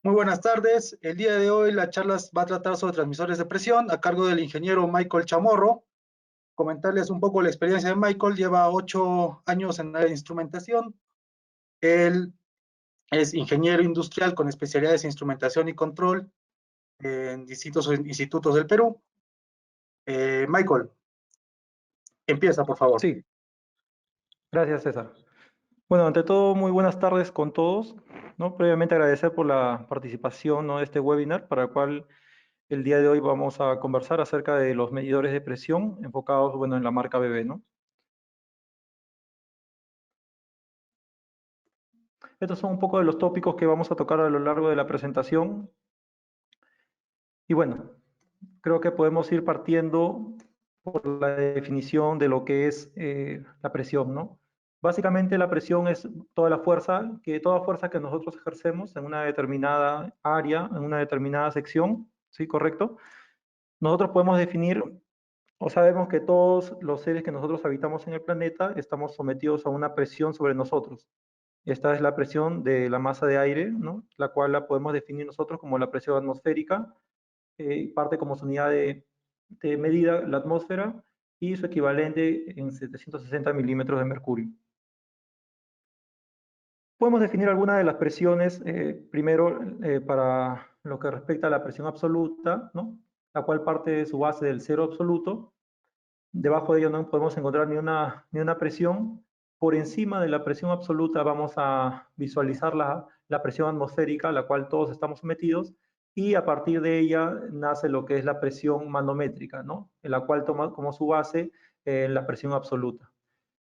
Muy buenas tardes. El día de hoy la charla va a tratar sobre transmisores de presión a cargo del ingeniero Michael Chamorro. Comentarles un poco la experiencia de Michael. Lleva 8 años en la instrumentación. Él es ingeniero industrial con especialidades en instrumentación y control en distintos institutos del Perú. Michael, empieza, por favor. Sí, gracias César. Bueno, ante todo, muy buenas tardes con todos, ¿no? Previamente agradecer por la participación, ¿no?, de este webinar, para el cual el día de hoy vamos a conversar acerca de los medidores de presión enfocados, bueno, en la marca BB, ¿no? Estos son un poco de los tópicos que vamos a tocar a lo largo de la presentación. Y bueno, creo que podemos ir partiendo por la definición de lo que es la presión, ¿no? Básicamente la presión es toda fuerza que nosotros ejercemos en una determinada área, en una determinada sección, ¿sí? ¿Correcto? Nosotros podemos definir o sabemos que todos los seres que nosotros habitamos en el planeta estamos sometidos a una presión sobre nosotros. Esta es la presión de la masa de aire, ¿no?, la cual la podemos definir nosotros como la presión atmosférica, parte como su unidad de medida la atmósfera y su equivalente en 760 milímetros de mercurio. Podemos definir algunas de las presiones, primero para lo que respecta a la presión absoluta, ¿no?, la cual parte de su base del cero absoluto. Debajo de ello no podemos encontrar ni una presión. Por encima de la presión absoluta vamos a visualizar la presión atmosférica a la cual todos estamos sometidos, y a partir de ella nace lo que es la presión manométrica, ¿no?, en la cual toma como su base la presión absoluta.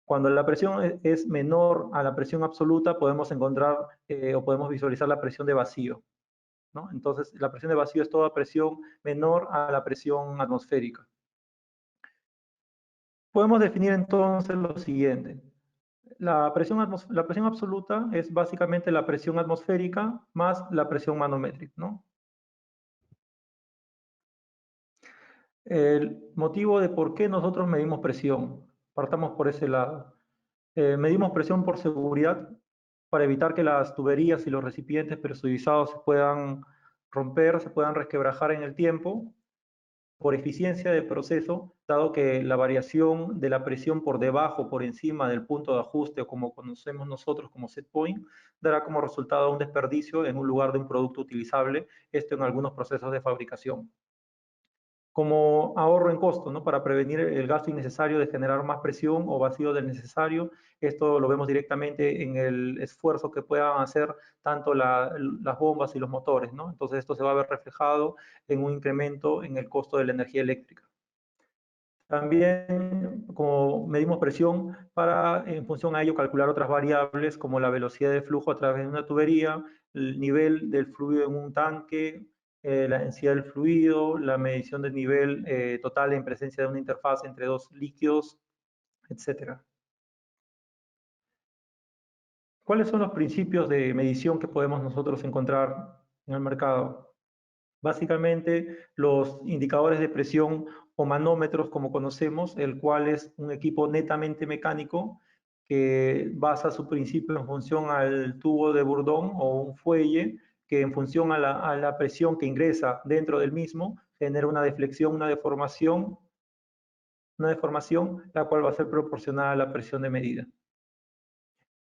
Cuando la presión es menor a la presión absoluta, podemos encontrar o podemos visualizar la presión de vacío, ¿no? Entonces, la presión de vacío es toda presión menor a la presión atmosférica. Podemos definir entonces lo siguiente. La presión absoluta es básicamente la presión atmosférica más la presión manométrica, ¿no? El motivo de por qué nosotros medimos presión. Partamos por ese lado. Medimos presión por seguridad, para evitar que las tuberías y los recipientes presurizados se puedan romper, se puedan resquebrajar en el tiempo. Por eficiencia de proceso, dado que la variación de la presión por debajo, por encima del punto de ajuste, o como conocemos nosotros como set point, dará como resultado un desperdicio en un lugar de un producto utilizable, esto en algunos procesos de fabricación. Como ahorro en costo, ¿no?, para prevenir el gasto innecesario de generar más presión o vacío del necesario. Esto lo vemos directamente en el esfuerzo que puedan hacer tanto las bombas y los motores, ¿no? Entonces esto se va a ver reflejado en un incremento en el costo de la energía eléctrica. También, como medimos presión, para en función a ello calcular otras variables como la velocidad de flujo a través de una tubería, el nivel del fluido en un tanque, la densidad del fluido, la medición del nivel total en presencia de una interfaz entre dos líquidos, etc. ¿Cuáles son los principios de medición que podemos nosotros encontrar en el mercado? Básicamente, los indicadores de presión o manómetros, como conocemos, el cual es un equipo netamente mecánico que basa su principio en función al tubo de Bourdon o un fuelle, que en función a la presión que ingresa dentro del mismo genera una deflexión, una deformación, la cual va a ser proporcional a la presión de medida.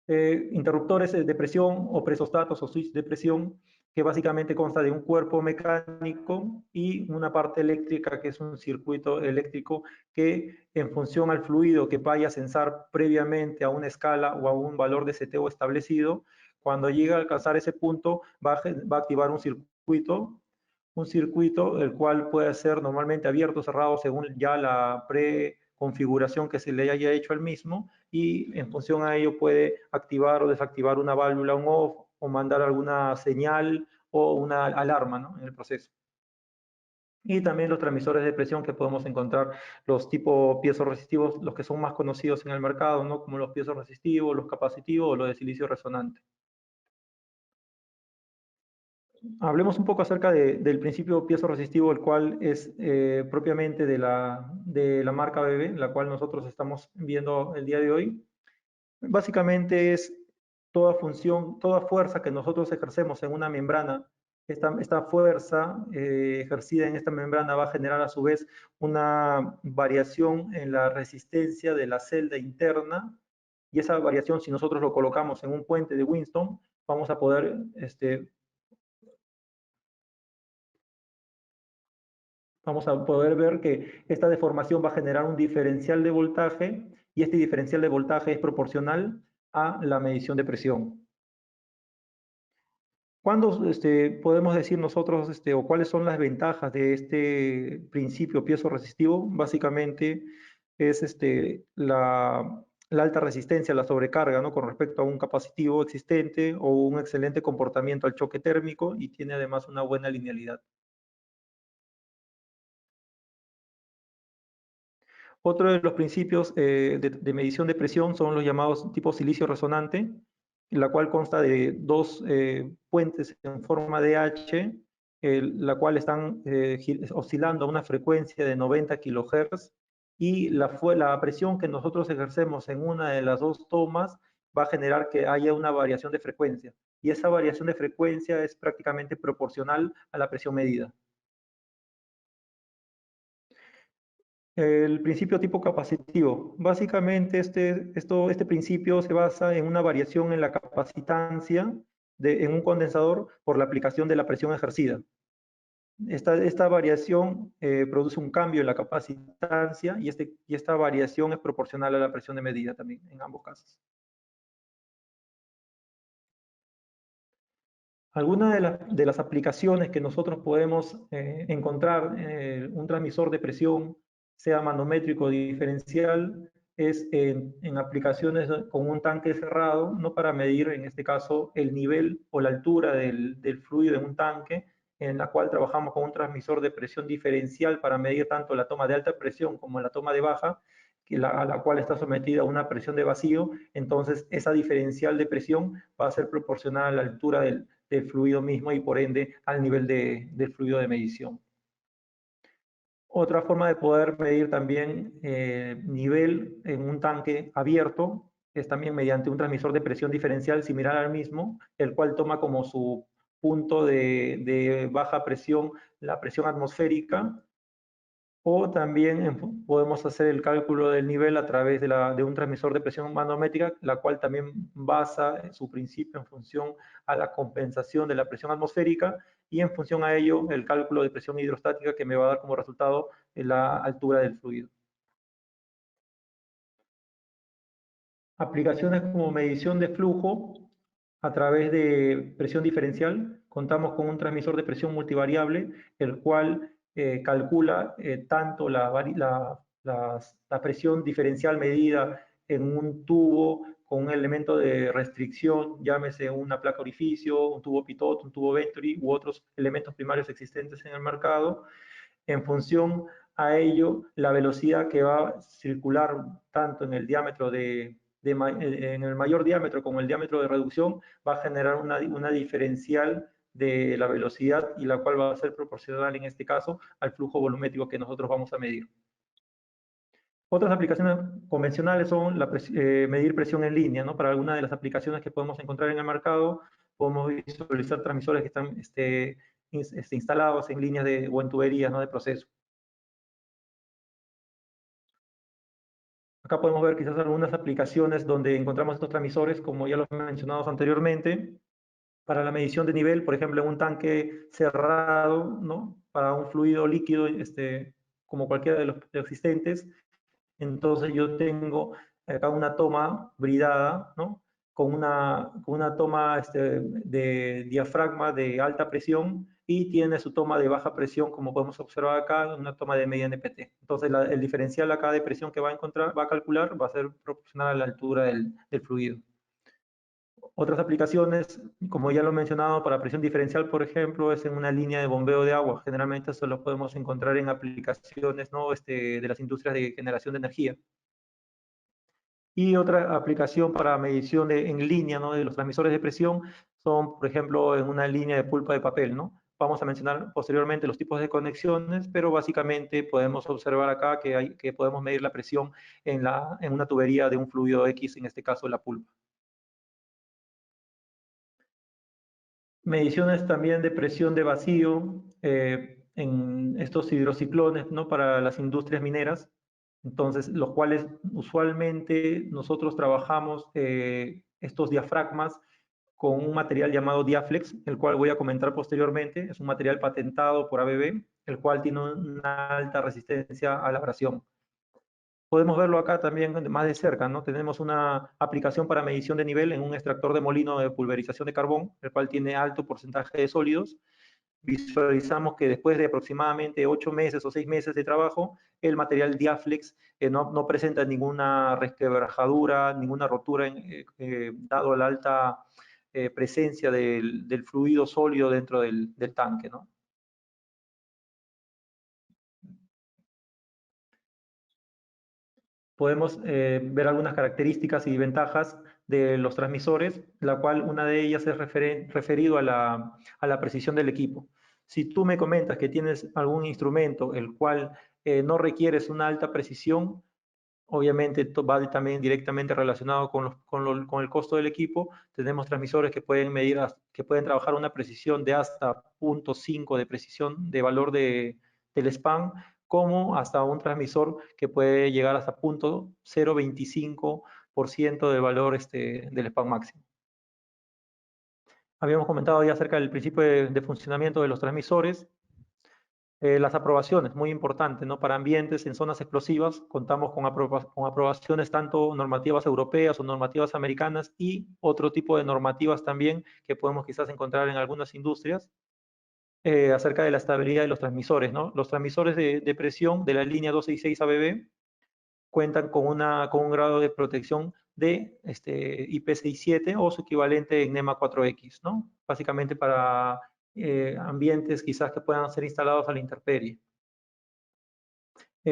Interruptores de presión o presostatos o switch de presión, que básicamente consta de un cuerpo mecánico y una parte eléctrica, que es un circuito eléctrico que, en función al fluido que vaya a censar previamente a una escala o a un valor de seteo establecido, cuando llega a alcanzar ese punto va a activar un circuito el cual puede ser normalmente abierto o cerrado según ya la preconfiguración que se le haya hecho al mismo, y en función a ello puede activar o desactivar una válvula on-off o mandar alguna señal o una alarma, ¿no?, en el proceso. Y también los transmisores de presión que podemos encontrar, los tipo piezoresistivos, los que son más conocidos en el mercado, ¿no?, como los piezoresistivos, los capacitivos o los de silicio resonante. Hablemos un poco acerca del principio piezoresistivo, el cual es propiamente de la marca BB, la cual nosotros estamos viendo el día de hoy. Básicamente es toda fuerza que nosotros ejercemos en una membrana esta fuerza ejercida en esta membrana va a generar a su vez una variación en la resistencia de la celda interna, y esa variación, si nosotros lo colocamos en un puente de Winston, vamos a poder ver que esta deformación va a generar un diferencial de voltaje, y este diferencial de voltaje es proporcional a la medición de presión. ¿Cuándo podemos decir nosotros, o cuáles son las ventajas de este principio piezo-resistivo? Básicamente es la alta resistencia a la sobrecarga, ¿no? Con respecto a un capacitivo existente, o un excelente comportamiento al choque térmico, y tiene además una buena linealidad. Otro de los principios de medición de presión son los llamados tipo silicio resonante, la cual consta de dos puentes en forma de H, la cual están oscilando a una frecuencia de 90 kHz, y la presión que nosotros ejercemos en una de las dos tomas va a generar que haya una variación de frecuencia, y esa variación de frecuencia es prácticamente proporcional a la presión medida. El principio tipo capacitivo. Básicamente este principio se basa en una variación en la capacitancia en un condensador por la aplicación de la presión ejercida. Esta variación produce un cambio en la capacitancia, y esta variación es proporcional a la presión de medida también en ambos casos. Algunas de las aplicaciones que nosotros podemos encontrar en un transmisor de presión, sea manométrico o diferencial, es en aplicaciones con un tanque cerrado, no para medir en este caso el nivel o la altura del fluido en un tanque, en la cual trabajamos con un transmisor de presión diferencial para medir tanto la toma de alta presión como la toma de baja, a la cual está sometida a una presión de vacío. Entonces esa diferencial de presión va a ser proporcional a la altura del fluido mismo, y por ende al nivel del fluido de medición. Otra forma de poder medir también nivel en un tanque abierto es también mediante un transmisor de presión diferencial similar al mismo, el cual toma como su punto de baja presión la presión atmosférica, o también podemos hacer el cálculo del nivel a través de un transmisor de presión manométrica, la cual también basa su principio en función a la compensación de la presión atmosférica, y en función a ello el cálculo de presión hidrostática, que me va a dar como resultado la altura del fluido. Aplicaciones como medición de flujo a través de presión diferencial. Contamos con un transmisor de presión multivariable, el cual calcula tanto la presión diferencial medida en un tubo con un elemento de restricción, llámese una placa orificio, un tubo pitot, un tubo Venturi u otros elementos primarios existentes en el mercado. En función a ello, la velocidad que va a circular tanto en el diámetro en el mayor diámetro como el diámetro de reducción, va a generar una diferencial de la velocidad, y la cual va a ser proporcional en este caso al flujo volumétrico que nosotros vamos a medir. Otras aplicaciones convencionales son medir presión en línea, ¿no? Para algunas de las aplicaciones que podemos encontrar en el mercado, podemos visualizar transmisores que están instalados en líneas o en tuberías, ¿no? De proceso. Acá podemos ver quizás algunas aplicaciones donde encontramos estos transmisores, como ya los mencionamos anteriormente, para la medición de nivel, por ejemplo, en un tanque cerrado, ¿no? Para un fluido líquido, como cualquiera de los existentes. Entonces yo tengo acá una toma bridada, ¿no? Con una toma de diafragma de alta presión, y tiene su toma de baja presión, como podemos observar acá, una toma de media NPT. Entonces el diferencial acá de presión que va a calcular va a ser proporcional a la altura del fluido. Otras aplicaciones, como ya lo he mencionado, para presión diferencial, por ejemplo, es en una línea de bombeo de agua. Generalmente eso lo podemos encontrar en aplicaciones, ¿no? De las industrias de generación de energía. Y otra aplicación para medición en línea, ¿no? De los transmisores de presión son, por ejemplo, en una línea de pulpa de papel, ¿no? Vamos a mencionar posteriormente los tipos de conexiones, pero básicamente podemos observar acá que podemos medir la presión en una tubería de un fluido X, en este caso la pulpa. Mediciones también de presión de vacío en estos hidrociclones, ¿no? Para las industrias mineras. Entonces, los cuales usualmente nosotros trabajamos estos diafragmas con un material llamado Diaflex, el cual voy a comentar posteriormente. Es un material patentado por ABB, el cual tiene una alta resistencia a la abrasión. Podemos verlo acá también más de cerca, ¿no? Tenemos una aplicación para medición de nivel en un extractor de molino de pulverización de carbón, el cual tiene alto porcentaje de sólidos. Visualizamos que después de aproximadamente 8 meses o 6 meses de trabajo, el material Diaflex no presenta ninguna resquebrajadura, ninguna rotura, dado la alta presencia del fluido sólido dentro del tanque, ¿no? Podemos ver algunas características y ventajas de los transmisores, la cual una de ellas es referido a la precisión del equipo. Si tú me comentas que tienes algún instrumento el cual no requieres una alta precisión, obviamente esto va también directamente relacionado con el costo del equipo. Tenemos transmisores que pueden medir, que pueden trabajar una precisión de hasta 0.5 de precisión de valor del span, como hasta un transmisor que puede llegar hasta 0.025% del valor del span máximo. Habíamos comentado ya acerca del principio de funcionamiento de los transmisores. Las aprobaciones, muy importante, ¿no? Para ambientes en zonas explosivas, contamos con aprobaciones tanto normativas europeas o normativas americanas y otro tipo de normativas también que podemos quizás encontrar en algunas industrias acerca de la estabilidad de los transmisores, ¿no? Los transmisores de presión de la línea 266 ABB cuentan con un grado de protección de IP67 o su equivalente en NEMA 4X, ¿no? Básicamente para ambientes quizás que puedan ser instalados a la intemperie.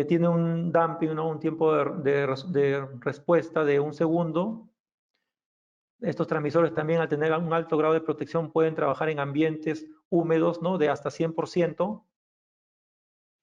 Tiene un damping, ¿no? Un tiempo de respuesta de 1 segundo. Estos transmisores también, al tener un alto grado de protección, pueden trabajar en ambientes húmedos, ¿no? De hasta 100%.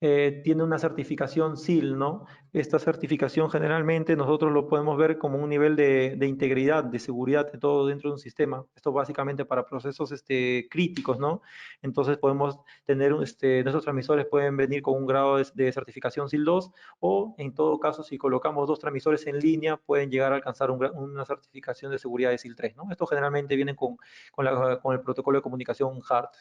Tiene una certificación SIL, ¿no? Esta certificación generalmente nosotros lo podemos ver como un nivel de integridad, de seguridad de todo dentro de un sistema. Esto básicamente para procesos críticos, ¿no? Entonces podemos tener, nuestros transmisores pueden venir con un grado de certificación SIL 2 o en todo caso si colocamos 2 transmisores en línea pueden llegar a alcanzar una certificación de seguridad de SIL 3, ¿no? Esto generalmente viene con el protocolo de comunicación HART.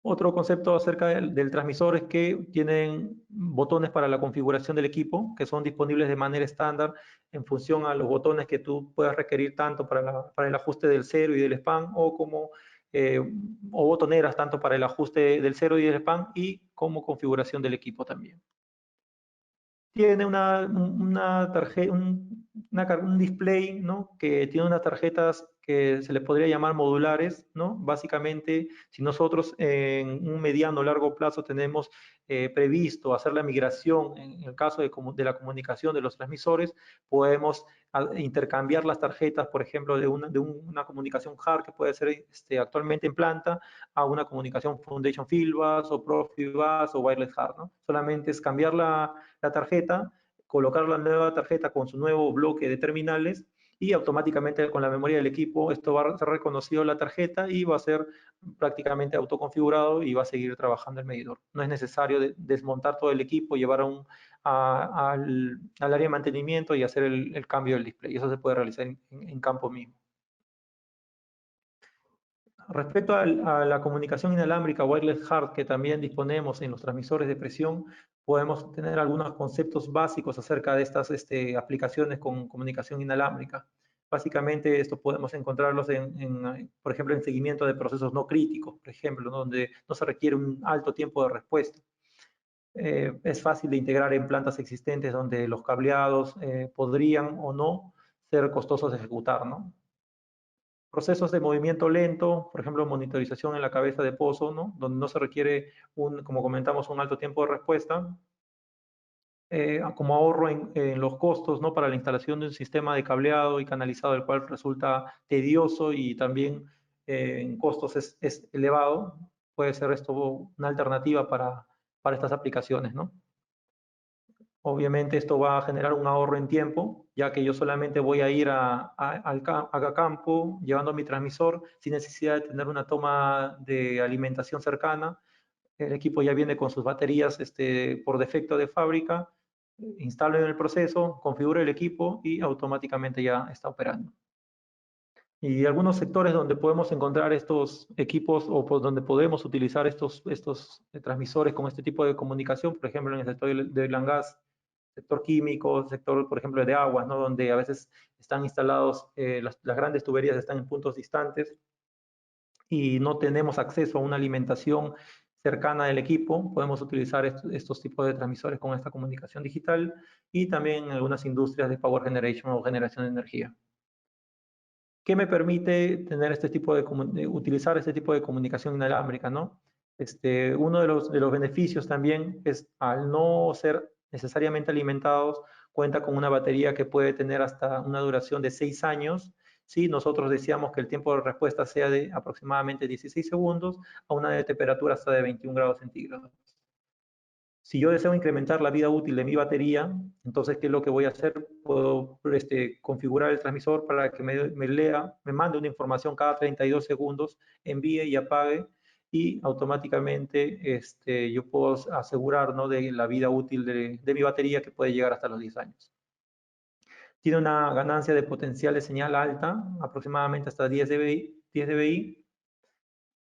Otro concepto acerca del transmisor es que tienen botones para la configuración del equipo, que son disponibles de manera estándar en función a los botones que tú puedas requerir tanto para el ajuste del cero y del span, o botoneras tanto para el ajuste del cero y del span y como configuración del equipo también. Tiene una tarjeta, un display, ¿no? Que tiene unas tarjetas que se le podría llamar modulares, ¿no? Básicamente, si nosotros en un mediano o largo plazo tenemos previsto hacer la migración, en el caso de la comunicación de los transmisores, podemos intercambiar las tarjetas, por ejemplo, de una comunicación HART que puede ser actualmente en planta a una comunicación Foundation Fieldbus o Profibus o Wireless HART, ¿no? Solamente es cambiar la tarjeta, colocar la nueva tarjeta con su nuevo bloque de terminales y automáticamente con la memoria del equipo esto va a ser reconocido la tarjeta y va a ser prácticamente autoconfigurado y va a seguir trabajando el medidor. No es necesario desmontar todo el equipo, llevar al área de mantenimiento y hacer el cambio del display. Eso se puede realizar en campo mismo. Respecto a la comunicación inalámbrica wireless HART que también disponemos en los transmisores de presión, podemos tener algunos conceptos básicos acerca de estas aplicaciones con comunicación inalámbrica. Básicamente, esto podemos encontrarlos por ejemplo, en seguimiento de procesos no críticos, por ejemplo, ¿no? Donde no se requiere un alto tiempo de respuesta. Es fácil de integrar en plantas existentes donde los cableados podrían o no ser costosos de ejecutar, ¿no? Procesos de movimiento lento, por ejemplo, monitorización en la cabeza de pozo, ¿no? Donde no se requiere, como comentamos, un alto tiempo de respuesta. Como ahorro en los costos, ¿no? Para la instalación de un sistema de cableado y canalizado, el cual resulta tedioso y también en costos es elevado. Puede ser esto una alternativa para estas aplicaciones, ¿no? Obviamente esto va a generar un ahorro en tiempo, ya que yo solamente voy a ir a campo llevando mi transmisor sin necesidad de tener una toma de alimentación cercana. El equipo ya viene con sus baterías por defecto de fábrica, instalo en el proceso, configuro el equipo y automáticamente ya está operando. Y algunos sectores donde podemos encontrar estos equipos o donde podemos utilizar estos transmisores con este tipo de comunicación, por ejemplo, en el sector de oil and gas, sector químico, sector, por ejemplo, de aguas, ¿no? Donde a veces están instalados, las grandes tuberías están en puntos distantes y no tenemos acceso a una alimentación cercana del equipo, podemos utilizar estos tipos de transmisores con esta comunicación digital y también en algunas industrias de power generation o generación de energía. ¿Qué me permite tener utilizar este tipo de comunicación inalámbrica, ¿no? Uno de los beneficios también es, al no ser necesariamente alimentados, cuenta con una batería que puede tener hasta una duración de 6 años. Si nosotros deseamos que el tiempo de respuesta sea de aproximadamente 16 segundos, a una de temperatura hasta de 21 grados centígrados. Si yo deseo incrementar la vida útil de mi batería, entonces, ¿qué es lo que voy a hacer? Puedo configurar el transmisor para que me mande una información cada 32 segundos, envíe y apague, y automáticamente yo puedo asegurar, ¿no?, de la vida útil de mi batería, que puede llegar hasta los 10 años. Tiene una ganancia de potencial de señal alta, aproximadamente hasta 10 dBi,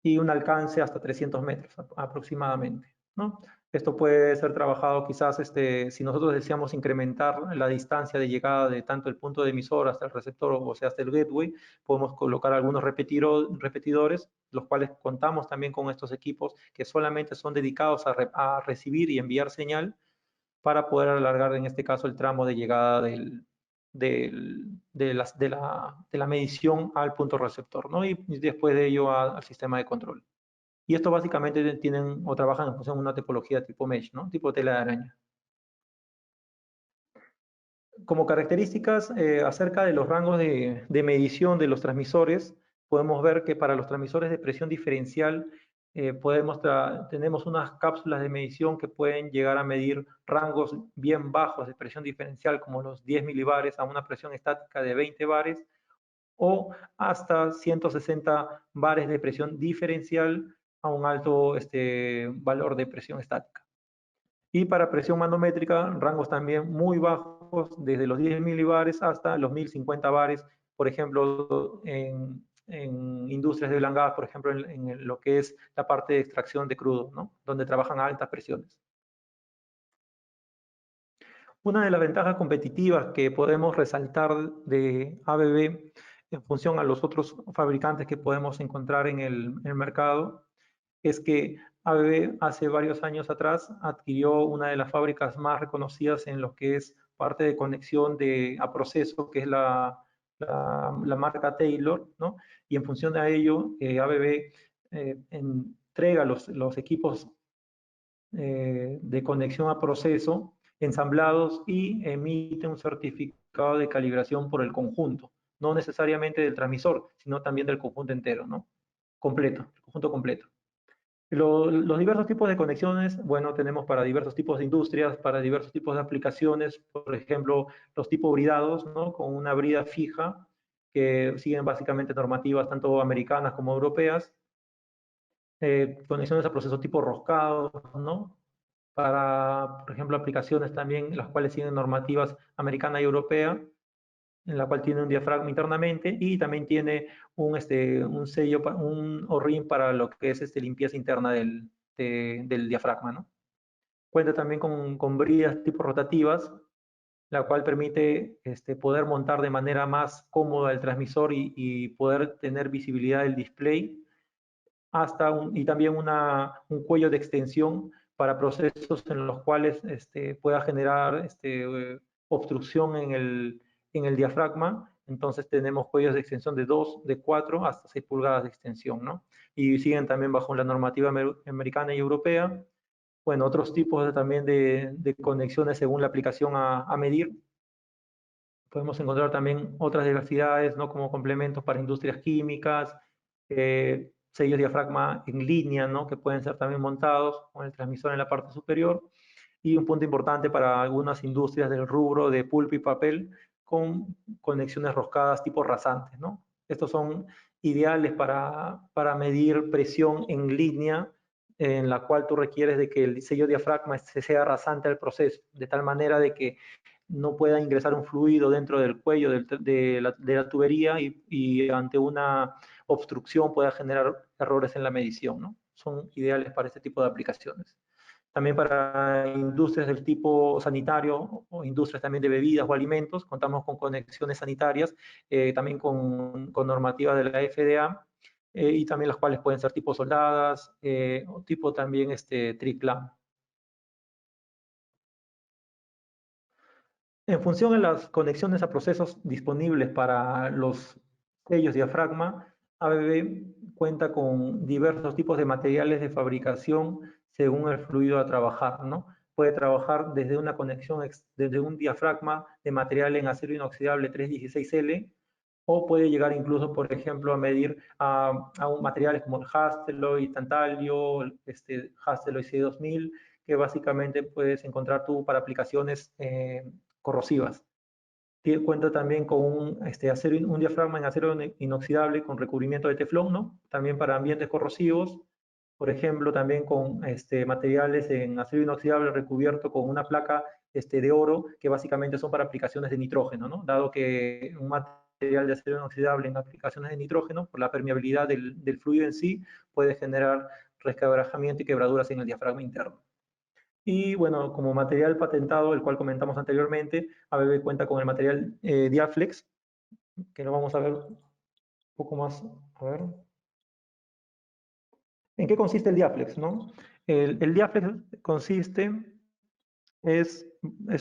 y un alcance hasta 300 metros aproximadamente, ¿no? Esto puede ser trabajado quizás, si nosotros deseamos incrementar la distancia de llegada de tanto el punto de emisor hasta el receptor, o sea, hasta el gateway, podemos colocar algunos repetidores, los cuales contamos también con estos equipos que solamente son dedicados a recibir y enviar señal, para poder alargar en este caso el tramo de llegada de la medición al punto receptor, ¿no? Y después de ello al sistema de control. Y esto básicamente tienen o trabajan en función de una topología tipo mesh, ¿no? Tipo tela de araña. Como características acerca de los rangos de medición de los transmisores, podemos ver que para los transmisores de presión diferencial tenemos unas cápsulas de medición que pueden llegar a medir rangos bien bajos de presión diferencial, como los 10 milibares a una presión estática de 20 bares, o hasta 160 bares de presión diferencial a un alto valor de presión estática. Y para presión manométrica, rangos también muy bajos, desde los 10 milibares hasta los 1050 bares, por ejemplo, en industrias de oil and gas, por ejemplo, en lo que es la parte de extracción de crudo, ¿no?, donde trabajan a altas presiones. Una de las ventajas competitivas que podemos resaltar de ABB en función a los otros fabricantes que podemos encontrar en el mercado es que ABB hace varios años atrás adquirió una de las fábricas más reconocidas en lo que es parte de conexión a proceso, que es la marca Taylor, ¿no? Y en función a ello, ABB entrega los equipos de conexión a proceso ensamblados y emite un certificado de calibración por el conjunto, no necesariamente del transmisor, sino también del conjunto entero, ¿no? Completo, el conjunto completo. Los diversos tipos de conexiones, bueno, tenemos para diversos tipos de industrias, para diversos tipos de aplicaciones, por ejemplo, los tipos bridados, ¿no?, con una brida fija, que siguen básicamente normativas tanto americanas como europeas. Conexiones a procesos tipo roscados, ¿no?, para, por ejemplo, aplicaciones también las cuales siguen normativas americana y europea, en la cual tiene un diafragma internamente y también tiene un sello, un O-ring para lo que es limpieza interna del diafragma, ¿no? Cuenta también con bridas tipo rotativas, la cual permite poder montar de manera más cómoda el transmisor y poder tener visibilidad del display, y también un cuello de extensión para procesos en los cuales pueda generar obstrucción en el diafragma. Entonces tenemos cuellos de extensión de 2, de 4 hasta 6 pulgadas de extensión, ¿no? Y siguen también bajo la normativa americana y europea. Bueno, otros tipos también de conexiones según la aplicación a medir. Podemos encontrar también otras diversidades, ¿no?, como complementos para industrias químicas, sellos diafragma en línea, ¿no?, que pueden ser también montados con el transmisor en la parte superior. y un punto importante para algunas industrias del rubro de pulpa y papel con conexiones roscadas tipo rasantes, ¿no? Estos son ideales para medir presión en línea en la cual tú requieres de que el sello diafragma sea rasante al proceso, de tal manera de que no pueda ingresar un fluido dentro del cuello de la tubería y ante una obstrucción pueda generar errores en la medición, ¿no? Son ideales para este tipo de aplicaciones. También para industrias del tipo sanitario o industrias también de bebidas o alimentos, contamos con conexiones sanitarias, también con normativa de la FDA, y también las cuales pueden ser tipo soldadas o tipo también triclam. En función de las conexiones a procesos disponibles para los sellos diafragma, ABB cuenta con diversos tipos de materiales de fabricación según el fluido a trabajar, ¿no? Puede trabajar desde una conexión, desde un diafragma de material en acero inoxidable 316L, o puede llegar incluso, por ejemplo, a medir a materiales como el Hastelloy, Tantalio, Hastelloy C2000, que básicamente puedes encontrar tú para aplicaciones corrosivas. Cuenta también con un diafragma en acero inoxidable con recubrimiento de teflón, ¿no? También para ambientes corrosivos. Por ejemplo, también con materiales en acero inoxidable recubierto con una placa de oro, que básicamente son para aplicaciones de nitrógeno, ¿no? Dado que un material de acero inoxidable en aplicaciones de nitrógeno, por la permeabilidad del fluido en sí, puede generar resquebrajamiento y quebraduras en el diafragma interno. Y bueno, como material patentado, el cual comentamos anteriormente, ABB cuenta con el material Diaflex, que lo vamos a ver un poco más. A ver. ¿En qué consiste el Diaflex, no? El Diaflex consiste, es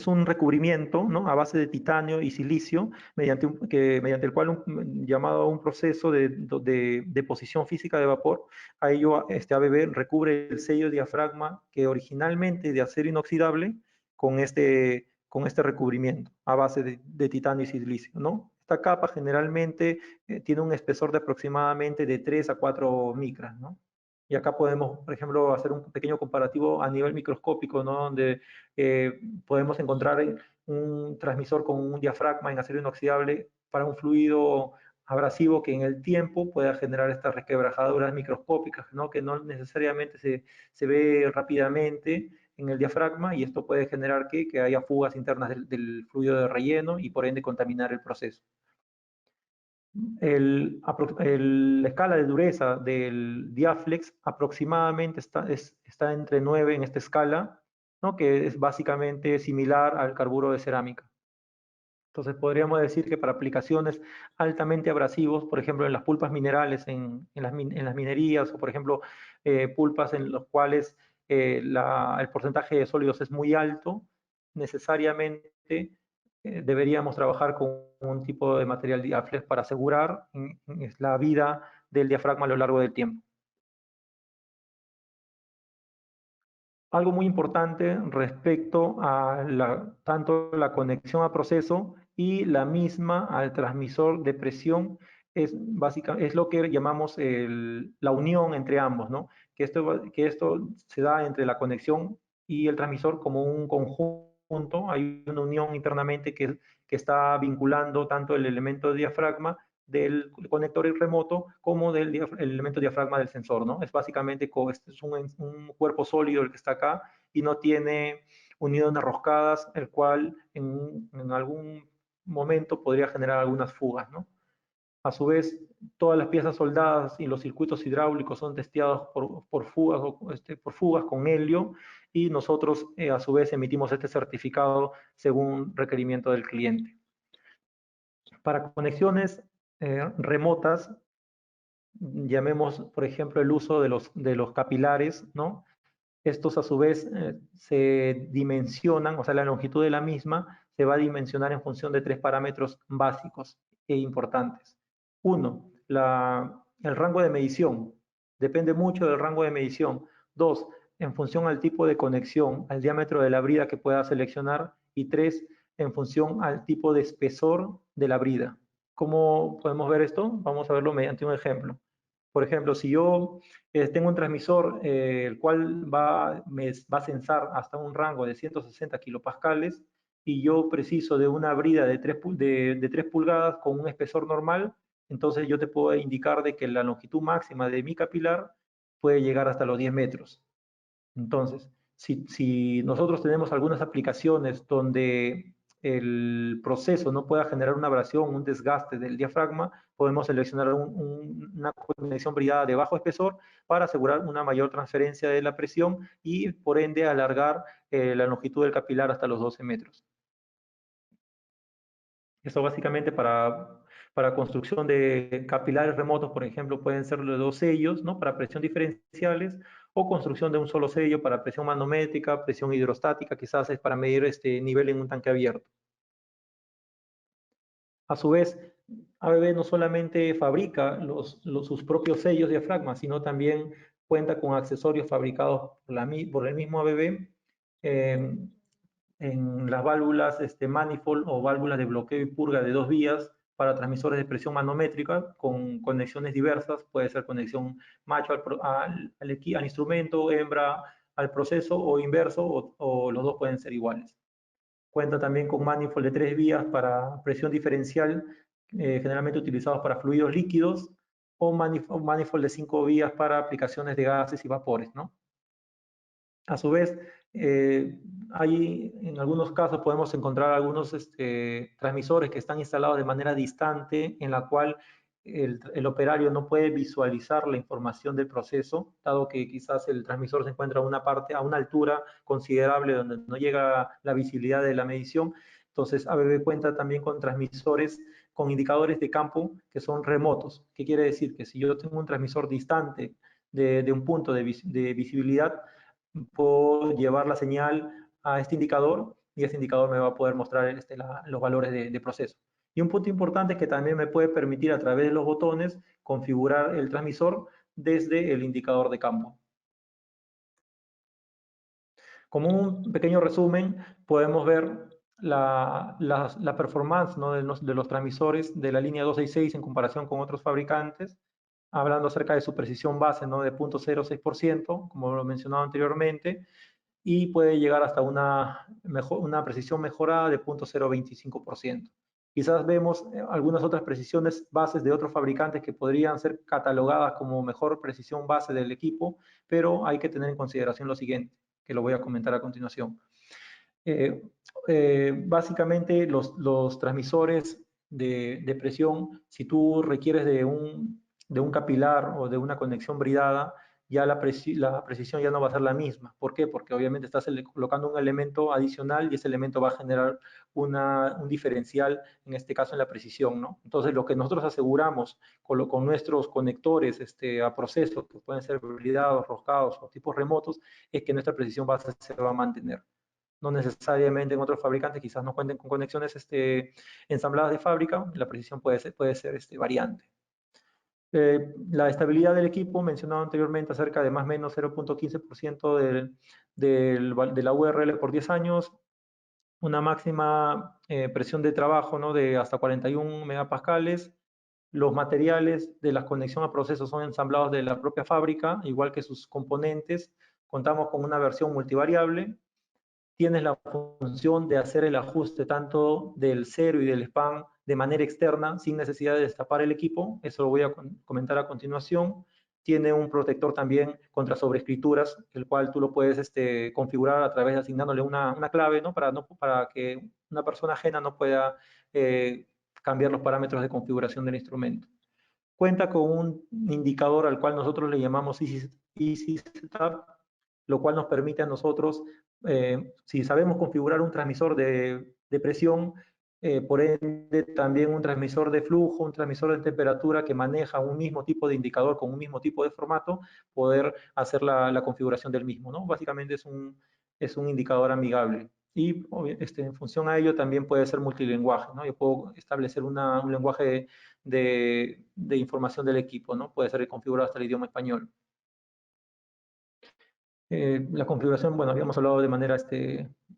un recubrimiento, ¿no?, a base de titanio y silicio, mediante el cual llamado a un proceso de deposición física de vapor, a ello ABB recubre el sello diafragma que originalmente de acero inoxidable con este recubrimiento a base de titanio y silicio, ¿no? Esta capa generalmente tiene un espesor de aproximadamente de 3 a 4 micras, ¿no? Y acá podemos, por ejemplo, hacer un pequeño comparativo a nivel microscópico, ¿no?, donde podemos encontrar un transmisor con un diafragma en acero inoxidable para un fluido abrasivo que en el tiempo pueda generar estas resquebrajaduras microscópicas, ¿no?, que no necesariamente se ve rápidamente en el diafragma, y esto puede generar que haya fugas internas del fluido de relleno y por ende contaminar el proceso. La escala de dureza del Diaflex aproximadamente está entre 9 en esta escala, ¿no?, que es básicamente similar al carburo de cerámica. Entonces podríamos decir que para aplicaciones altamente abrasivos, por ejemplo en las pulpas minerales, en las minerías, o por ejemplo pulpas en los cuales el porcentaje de sólidos es muy alto, necesariamente deberíamos trabajar con un tipo de material Diaflex para asegurar la vida del diafragma a lo largo del tiempo. Algo muy importante respecto a tanto la conexión a proceso y la misma al transmisor de presión es lo que llamamos la unión entre ambos, ¿no? Que esto se da entre la conexión y el transmisor como un conjunto. Hay una unión internamente que está vinculando tanto el elemento de diafragma del conector remoto como del elemento diafragma del sensor, ¿no? Es básicamente es un cuerpo sólido el que está acá y no tiene uniones roscadas, el cual en algún momento podría generar algunas fugas, ¿no? A su vez, todas las piezas soldadas y los circuitos hidráulicos son testeados por fugas con helio, y nosotros a su vez emitimos este certificado según requerimiento del cliente. Para conexiones remotas, llamemos por ejemplo el uso de los capilares, ¿no? Estos a su vez se dimensionan, o sea, la longitud de la misma se va a dimensionar en función de 3 parámetros básicos e importantes. Uno, el rango de medición. Depende mucho del rango de medición. Dos, en función al tipo de conexión, al diámetro de la brida que pueda seleccionar. Y tres, en función al tipo de espesor de la brida. ¿Cómo podemos ver esto? Vamos a verlo mediante un ejemplo. Por ejemplo, si yo tengo un transmisor el cual va a censar hasta un rango de 160 kilopascales y yo preciso de una brida de 3 pulgadas con un espesor normal, entonces yo te puedo indicar de que la longitud máxima de mi capilar puede llegar hasta los 10 metros. Entonces, si nosotros tenemos algunas aplicaciones donde el proceso no pueda generar una abrasión, un desgaste del diafragma, podemos seleccionar una conexión bridada de bajo espesor para asegurar una mayor transferencia de la presión y por ende alargar la longitud del capilar hasta los 12 metros. Eso básicamente para construcción de capilares remotos, por ejemplo, pueden ser de 2 sellos, ¿no? Para presión diferenciales, o construcción de un solo sello para presión manométrica, presión hidrostática, quizás es para medir este nivel en un tanque abierto. A su vez, ABB no solamente fabrica sus propios sellos diafragma, sino también cuenta con accesorios fabricados por el mismo ABB en las válvulas manifold o válvulas de bloqueo y purga de 2 vías para transmisores de presión manométrica con conexiones diversas, puede ser conexión macho al instrumento, hembra al proceso o inverso, o los dos pueden ser iguales. Cuenta también con manifold de 3 vías para presión diferencial, generalmente utilizados para fluidos líquidos, o manifold de 5 vías para aplicaciones de gases y vapores, ¿no? A su vez, en algunos casos podemos encontrar algunos transmisores que están instalados de manera distante, en la cual el operario no puede visualizar la información del proceso, dado que quizás el transmisor se encuentra a una altura considerable donde no llega la visibilidad de la medición. Entonces, ABB cuenta también con transmisores con indicadores de campo que son remotos. ¿Qué quiere decir? Que si yo tengo un transmisor distante de un punto de visibilidad, puedo llevar la señal a este indicador y este indicador me va a poder mostrar los valores de proceso. Y un punto importante es que también me puede permitir a través de los botones configurar el transmisor desde el indicador de campo. Como un pequeño resumen, podemos ver la performance, ¿no? de los transmisores de la línea 266 en comparación con otros fabricantes, hablando acerca de su precisión base, ¿no? de 0.06%, como lo mencionaba anteriormente, y puede llegar hasta una precisión mejorada de 0.025%. Quizás vemos algunas otras precisiones bases de otros fabricantes que podrían ser catalogadas como mejor precisión base del equipo, pero hay que tener en consideración lo siguiente, que lo voy a comentar a continuación. Básicamente los transmisores de presión, si tú requieres de un capilar o de una conexión bridada, ya la precisión ya no va a ser la misma. ¿Por qué? Porque obviamente estás colocando un elemento adicional y ese elemento va a generar un diferencial, en este caso en la precisión, ¿no? Entonces, lo que nosotros aseguramos con nuestros conectores a procesos, que pueden ser bridados, roscados o tipos remotos, es que nuestra precisión base se va a mantener. No necesariamente en otros fabricantes quizás no cuenten con conexiones ensambladas de fábrica, la precisión puede ser variante. La estabilidad del equipo, mencionado anteriormente, acerca de más o menos 0.15% de la URL por 10 años, una máxima presión de trabajo, ¿no? de hasta 41 megapascales. Los materiales de la conexión a procesos son ensamblados de la propia fábrica, igual que sus componentes. Contamos con una versión multivariable. Tienes la función de hacer el ajuste tanto del cero y del span de manera externa, sin necesidad de destapar el equipo. Eso lo voy a comentar a continuación. Tiene un protector también contra sobreescrituras, el cual tú lo puedes configurar a través de asignándole una clave, ¿no? Para que una persona ajena no pueda cambiar los parámetros de configuración del instrumento. Cuenta con un indicador al cual nosotros le llamamos Easy Setup, lo cual nos permite a nosotros, si sabemos configurar un transmisor de presión, por ende también un transmisor de flujo, un transmisor de temperatura que maneja un mismo tipo de indicador con un mismo tipo de formato, poder hacer la configuración del mismo, ¿no? Básicamente es un indicador amigable. Y en función a ello también puede ser multilingüaje, ¿no? Yo puedo establecer un lenguaje de información del equipo, ¿no? Puede ser configurado hasta el idioma español. La configuración, bueno, habíamos hablado de manera,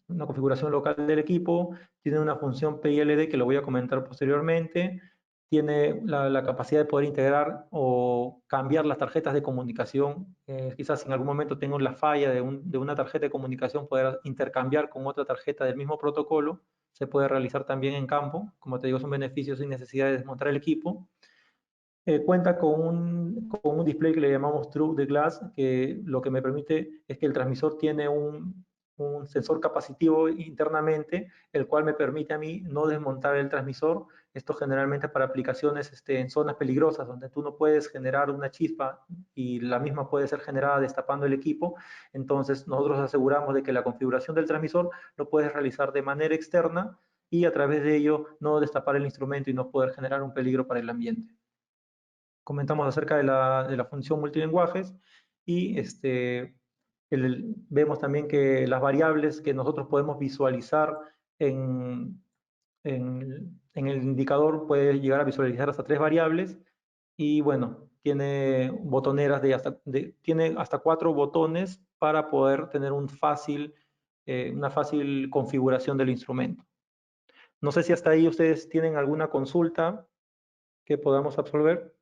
una configuración local del equipo, tiene una función PILD que lo voy a comentar posteriormente, tiene la capacidad de poder integrar o cambiar las tarjetas de comunicación. Quizás en algún momento tengo la falla de una tarjeta de comunicación, poder intercambiar con otra tarjeta del mismo protocolo. Se puede realizar también en campo. Como te digo, son beneficios sin necesidad de desmontar el equipo. Cuenta con un display que le llamamos Through the Glass, que lo que me permite es que el transmisor tiene un sensor capacitivo internamente, el cual me permite a mí no desmontar el transmisor. Esto generalmente para aplicaciones en zonas peligrosas, donde tú no puedes generar una chispa y la misma puede ser generada destapando el equipo. Entonces nosotros aseguramos de que la configuración del transmisor lo puedes realizar de manera externa y a través de ello no destapar el instrumento y no poder generar un peligro para el ambiente. Comentamos acerca de la función multilenguajes y vemos también que las variables que nosotros podemos visualizar en el indicador puede llegar a visualizar hasta 3 variables y bueno, tiene botoneras tiene hasta 4 botones para poder tener una fácil configuración del instrumento. No sé si hasta ahí ustedes tienen alguna consulta que podamos absolver.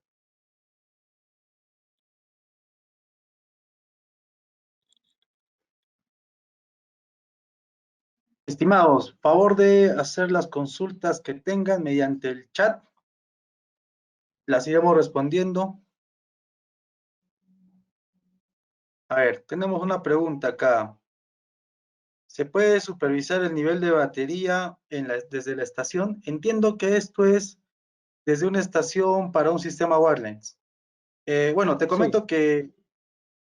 Estimados, favor de hacer las consultas que tengan mediante el chat. Las iremos respondiendo. A ver, tenemos una pregunta acá. ¿Se puede supervisar el nivel de batería desde la estación? Entiendo que esto es desde una estación para un sistema wireless. Bueno, te Sí. comento que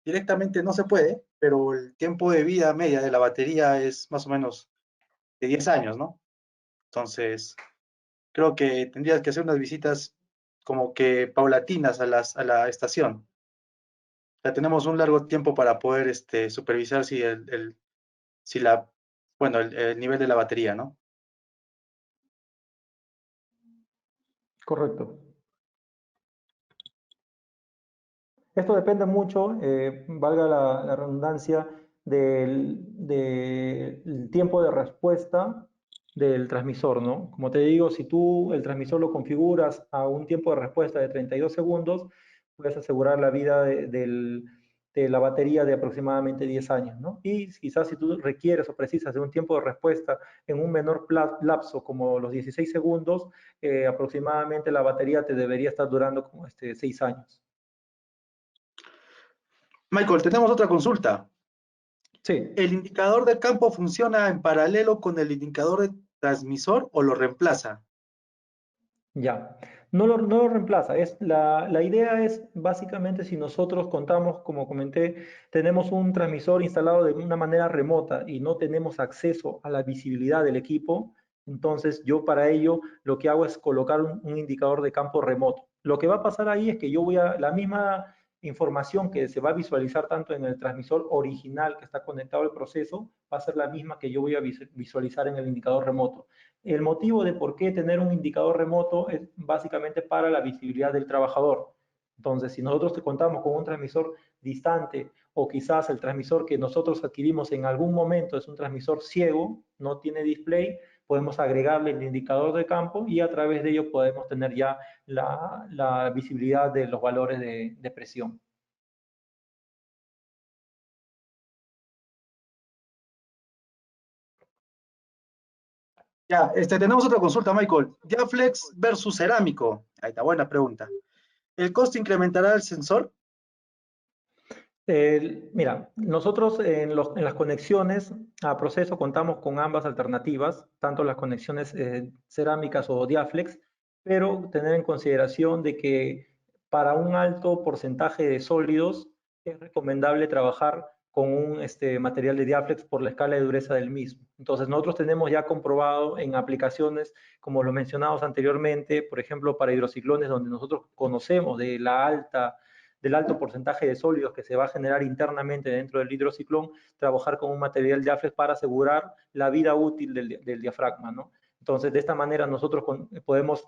directamente no se puede, pero el tiempo de vida media de la batería es más o menos de 10 años, ¿no? Entonces, creo que tendrías que hacer unas visitas como que paulatinas a la estación. Ya tenemos un largo tiempo para poder supervisar si si bueno, el nivel de la batería, ¿no? Correcto. Esto depende mucho, valga la redundancia, del tiempo de respuesta del transmisor, ¿no? Como te digo, si tú el transmisor lo configuras a un tiempo de respuesta de 32 segundos, puedes asegurar la vida de la batería de aproximadamente 10 años, ¿no? Y quizás si tú requieres o precisas de un tiempo de respuesta en un menor lapso, como los 16 segundos, aproximadamente la batería te debería estar durando como 6 años. Michael, tenemos otra consulta. Sí, ¿El indicador de campo funciona en paralelo con el indicador de transmisor o lo reemplaza? ya. No lo reemplaza. La idea es básicamente si nosotros contamos, como comenté, tenemos un transmisor instalado de una manera remota y no tenemos acceso a la visibilidad del equipo, entonces yo para ello lo que hago es colocar un indicador de campo remoto. Lo que va a pasar ahí es que la misma información que se va a visualizar tanto en el transmisor original que está conectado al proceso, va a ser la misma que yo voy a visualizar en el indicador remoto. El motivo de por qué tener un indicador remoto es básicamente para la visibilidad del trabajador. Entonces, si nosotros contamos con un transmisor distante o quizás el transmisor que nosotros adquirimos en algún momento es un transmisor ciego, no tiene display, podemos agregarle el indicador de campo y a través de ello podemos tener ya la visibilidad de los valores de presión. Ya, tenemos otra consulta, Michael. Diaflex versus cerámico. Ahí está, buena pregunta. ¿El costo incrementará el sensor? Mira, nosotros en las conexiones a proceso contamos con ambas alternativas, tanto las conexiones cerámicas o diaflex, pero tener en consideración de que para un alto porcentaje de sólidos es recomendable trabajar con un material de diaflex por la escala de dureza del mismo. Entonces nosotros tenemos ya comprobado en aplicaciones como lo mencionamos anteriormente, por ejemplo para hidrociclones donde nosotros conocemos del alto porcentaje de sólidos que se va a generar internamente dentro del hidrociclón, trabajar con un material diaflex para asegurar la vida útil del diafragma, ¿no? Entonces, de esta manera nosotros podemos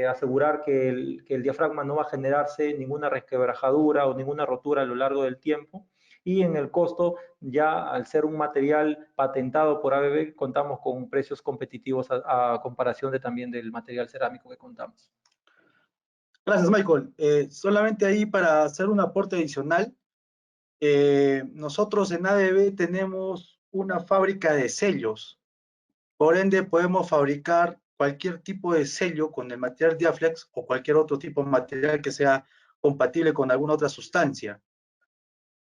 asegurar que el diafragma no va a generarse ninguna resquebrajadura o ninguna rotura a lo largo del tiempo. Y en el costo, ya al ser un material patentado por ABB, contamos con precios competitivos a comparación también del material cerámico que contamos. Gracias, Michael. Solamente ahí para hacer un aporte adicional, nosotros en ADB tenemos una fábrica de sellos. Por ende, podemos fabricar cualquier tipo de sello con el material Diaflex o cualquier otro tipo de material que sea compatible con alguna otra sustancia.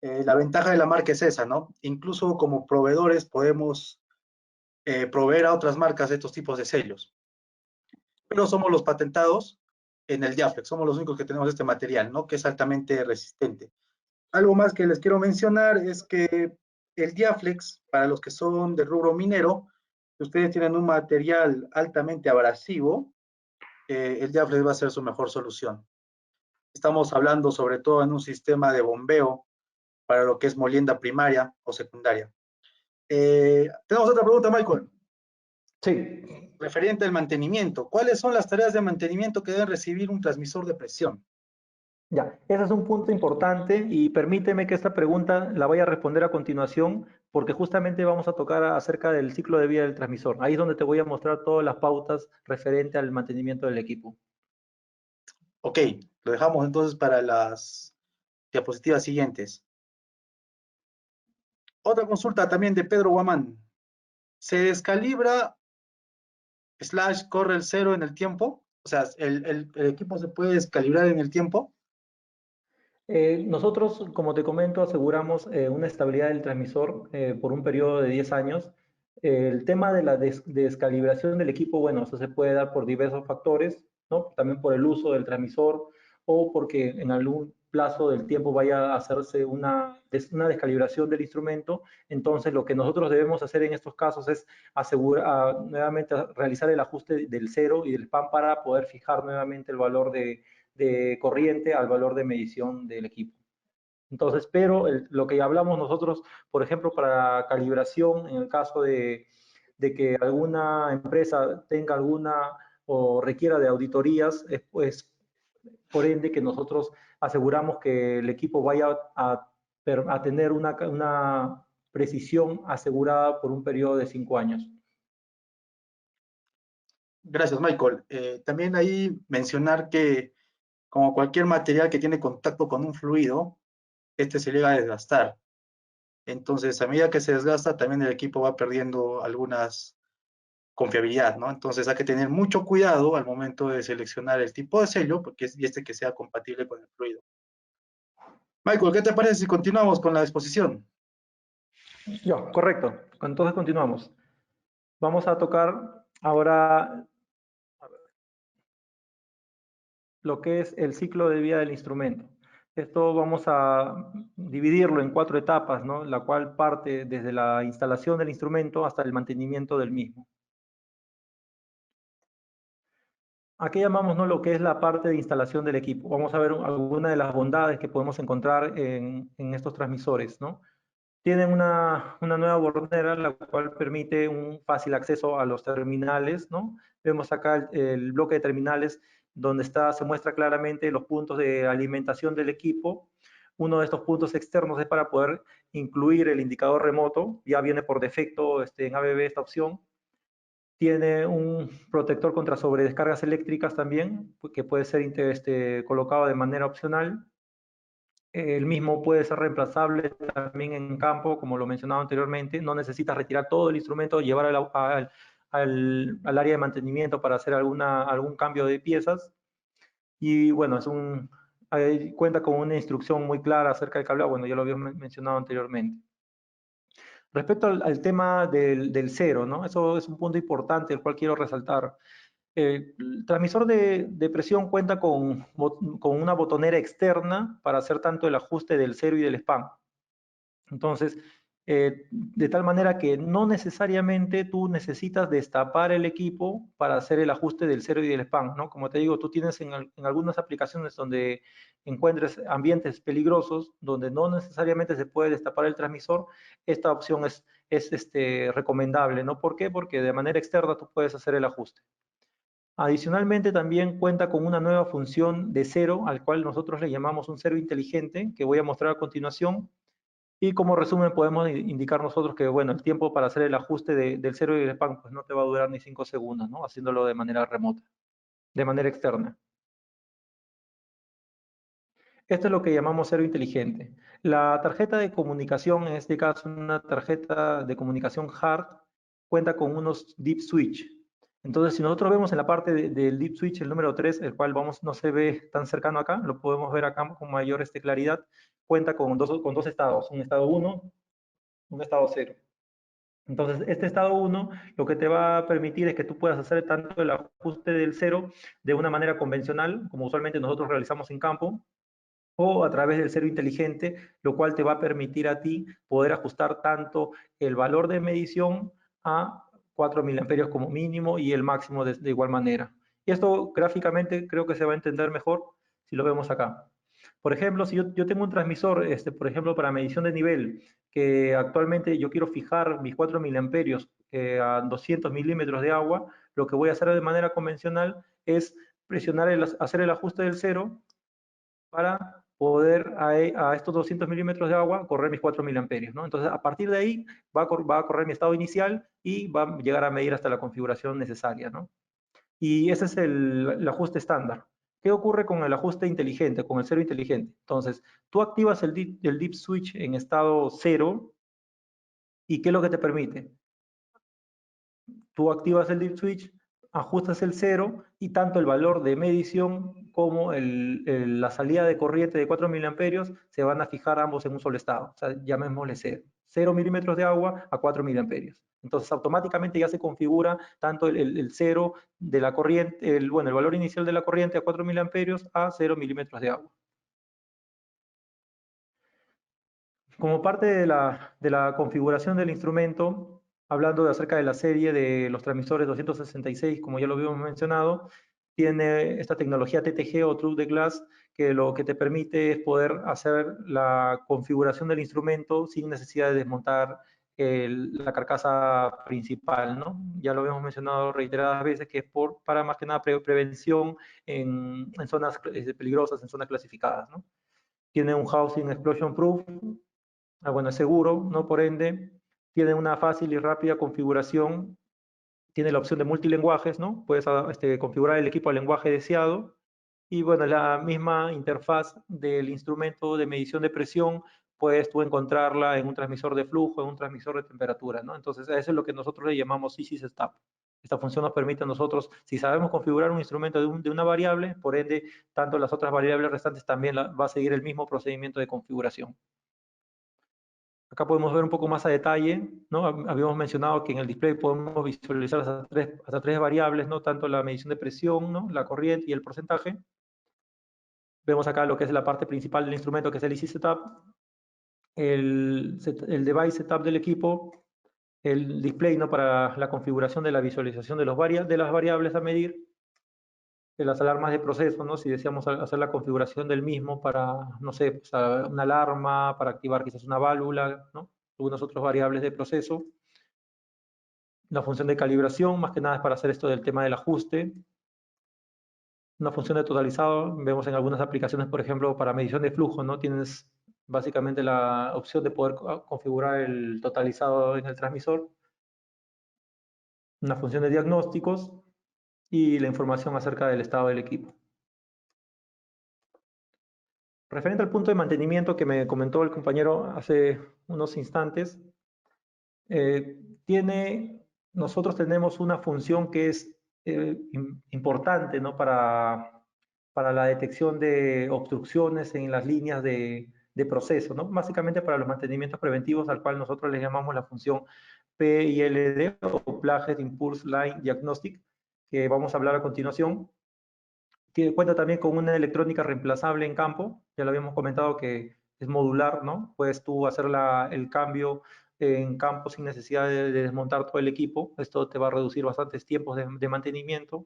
La ventaja de la marca es esa, ¿no? Incluso como proveedores podemos proveer a otras marcas estos tipos de sellos. Pero somos los patentados en el Diaflex, somos los únicos que tenemos este material, ¿no? Que es altamente resistente. Algo más que les quiero mencionar es que el Diaflex, para los que son de rubro minero, si ustedes tienen un material altamente abrasivo, el Diaflex va a ser su mejor solución. Estamos hablando sobre todo en un sistema de bombeo para lo que es molienda primaria o secundaria. Tenemos otra pregunta, Michael. Sí, Referente al mantenimiento. ¿Cuáles son las tareas de mantenimiento que debe recibir un transmisor de presión? ya, ese es un punto importante y permíteme que esta pregunta la vaya a responder a continuación porque justamente vamos a tocar acerca del ciclo de vida del transmisor. Ahí es donde te voy a mostrar todas las pautas referente al mantenimiento del equipo. Ok, lo dejamos entonces para las diapositivas siguientes. Otra consulta también de Pedro Guamán. ¿Se descalibra / corre el cero en el tiempo? O sea, el equipo se puede descalibrar en el tiempo. Nosotros, como te comento, aseguramos una estabilidad del transmisor por un periodo de 10 años. El tema de la descalibración del equipo, bueno, eso se puede dar por diversos factores, ¿no? También por el uso del transmisor o porque en algún plazo del tiempo vaya a hacerse una descalibración del instrumento. Entonces, lo que nosotros debemos hacer en estos casos es asegurar, nuevamente realizar el ajuste del cero y del span para poder fijar nuevamente el valor de corriente al valor de medición del equipo. Entonces, pero lo que hablamos nosotros, por ejemplo, para calibración, en el caso de que alguna empresa tenga alguna o requiera de auditorías, es pues por ende que nosotros aseguramos que el equipo vaya a tener una precisión asegurada por un periodo de 5 años. Gracias, Michael. También ahí mencionar que como cualquier material que tiene contacto con un fluido, este se llega a desgastar. Entonces, a medida que se desgasta, también el equipo va perdiendo algunas confiabilidad, ¿no? Entonces hay que tener mucho cuidado al momento de seleccionar el tipo de sello, porque es y este que sea compatible con el fluido. Michael, ¿qué te parece si continuamos con la exposición? Ya, correcto. Entonces continuamos. Vamos a tocar ahora lo que es el ciclo de vida del instrumento. Esto vamos a dividirlo en 4 etapas, ¿no? La cual parte desde la instalación del instrumento hasta el mantenimiento del mismo. Aquí llamamos, ¿no?, lo que es la parte de instalación del equipo. Vamos a ver algunas de las bondades que podemos encontrar en estos transmisores, ¿no? Tienen una nueva bornera, la cual permite un fácil acceso a los terminales, ¿no? Vemos acá el bloque de terminales donde se muestra claramente los puntos de alimentación del equipo. Uno de estos puntos externos es para poder incluir el indicador remoto. Ya viene por defecto en ABB esta opción. Tiene un protector contra sobredescargas eléctricas también, que puede ser colocado de manera opcional. El mismo puede ser reemplazable también en campo, como lo mencionaba anteriormente. No necesitas retirar todo el instrumento, llevar al área de mantenimiento para hacer algún cambio de piezas. Y bueno, cuenta con una instrucción muy clara acerca del cableado. Bueno, ya lo había mencionado anteriormente. Respecto al tema del cero, ¿no? Eso es un punto importante, el cual quiero resaltar. El transmisor de presión cuenta con una botonera externa para hacer tanto el ajuste del cero y del span. Entonces, de tal manera que no necesariamente tú necesitas destapar el equipo para hacer el ajuste del cero y del span, ¿no? Como te digo, tú tienes en algunas aplicaciones donde encuentres ambientes peligrosos, donde no necesariamente se puede destapar el transmisor, esta opción es recomendable, ¿no? ¿Por qué? Porque de manera externa tú puedes hacer el ajuste. Adicionalmente, también cuenta con una nueva función de cero, al cual nosotros le llamamos un cero inteligente, que voy a mostrar a continuación. Y como resumen podemos indicar nosotros que, bueno, el tiempo para hacer el ajuste del cero y del span pues no te va a durar ni 5 segundos, ¿no? Haciéndolo de manera remota, de manera externa. Esto es lo que llamamos cero inteligente. La tarjeta de comunicación, en este caso una tarjeta de comunicación hard, cuenta con unos deep switch. Entonces, si nosotros vemos en la parte del deep switch el número 3, el cual no se ve tan cercano acá, lo podemos ver acá con mayor claridad, cuenta con dos estados, un estado 1, un estado 0. Entonces, este estado 1 lo que te va a permitir es que tú puedas hacer tanto el ajuste del 0 de una manera convencional, como usualmente nosotros realizamos en campo, o a través del cero inteligente, lo cual te va a permitir a ti poder ajustar tanto el valor de medición a 4 miliamperios como mínimo y el máximo de igual manera. Y esto gráficamente creo que se va a entender mejor si lo vemos acá. Por ejemplo, si yo tengo un transmisor, por ejemplo, para medición de nivel, que actualmente yo quiero fijar mis 4 miliamperios a 200 milímetros de agua, lo que voy a hacer de manera convencional es hacer el ajuste del cero para poder a estos 200 milímetros de agua correr mis 4 miliamperios, ¿no? Entonces, a partir de ahí va a correr mi estado inicial y va a llegar a medir hasta la configuración necesaria, ¿no? Y ese es el ajuste estándar. ¿Qué ocurre con el ajuste inteligente, con el cero inteligente? Entonces, tú activas el deep switch en estado 0 y ¿qué es lo que te permite? Tú activas el deep switch, ajustas el 0 y tanto el valor de medición como la salida de corriente de 4 miliamperios se van a fijar ambos en un solo estado. O sea, llamémosle 0. 0 milímetros de agua a 4 miliamperios. Entonces, automáticamente ya se configura tanto el 0 de la corriente, el valor inicial de la corriente a 4 miliamperios a 0 milímetros de agua. Como parte de la configuración del instrumento, hablando acerca de la serie de los transmisores 266, como ya lo habíamos mencionado, tiene esta tecnología TTG o Through the Glass, que lo que te permite es poder hacer la configuración del instrumento sin necesidad de desmontar la carcasa principal, ¿no? Ya lo habíamos mencionado reiteradas veces, que es para más que nada prevención en zonas peligrosas, en zonas clasificadas, ¿no? Tiene un housing explosion proof, es seguro, ¿no? Por ende, tiene una fácil y rápida configuración, tiene la opción de multilenguajes, ¿no? Puedes configurar el equipo al lenguaje deseado, y bueno, la misma interfaz del instrumento de medición de presión, puedes tú encontrarla en un transmisor de flujo, en un transmisor de temperatura, ¿no? Entonces, eso es lo que nosotros le llamamos EasySetUp. Esta función nos permite a nosotros, si sabemos configurar un instrumento de una variable, por ende, tanto las otras variables restantes también va a seguir el mismo procedimiento de configuración. Acá podemos ver un poco más a detalle, ¿no? Habíamos mencionado que en el display podemos visualizar hasta tres variables, ¿no? Tanto la medición de presión, ¿no? La corriente y el porcentaje. Vemos acá lo que es la parte principal del instrumento, que es el Easy Setup, el device setup del equipo, el display, ¿no? Para la configuración de la visualización de las variables a medir, de las alarmas de proceso, ¿no? Si deseamos hacer la configuración del mismo para, no sé, pues, una alarma, para activar quizás una válvula, ¿no? Algunas otras variables de proceso. La función de calibración, más que nada es para hacer esto del tema del ajuste. Una función de totalizado, vemos en algunas aplicaciones, por ejemplo, para medición de flujo, ¿no? Tienes básicamente la opción de poder configurar el totalizado en el transmisor. Una función de diagnósticos y la información acerca del estado del equipo. Referente al punto de mantenimiento que me comentó el compañero hace unos instantes, nosotros tenemos una función que es importante, ¿no? para la detección de obstrucciones en las líneas de proceso, ¿no? Básicamente para los mantenimientos preventivos, al cual nosotros le llamamos la función PILD o Plugin Impulse Line Diagnostic, que vamos a hablar a continuación. Cuenta también con una electrónica reemplazable en campo, ya lo habíamos comentado que es modular, ¿no? Puedes tú hacer el cambio en campo sin necesidad de desmontar todo el equipo. Esto te va a reducir bastantes tiempos de mantenimiento.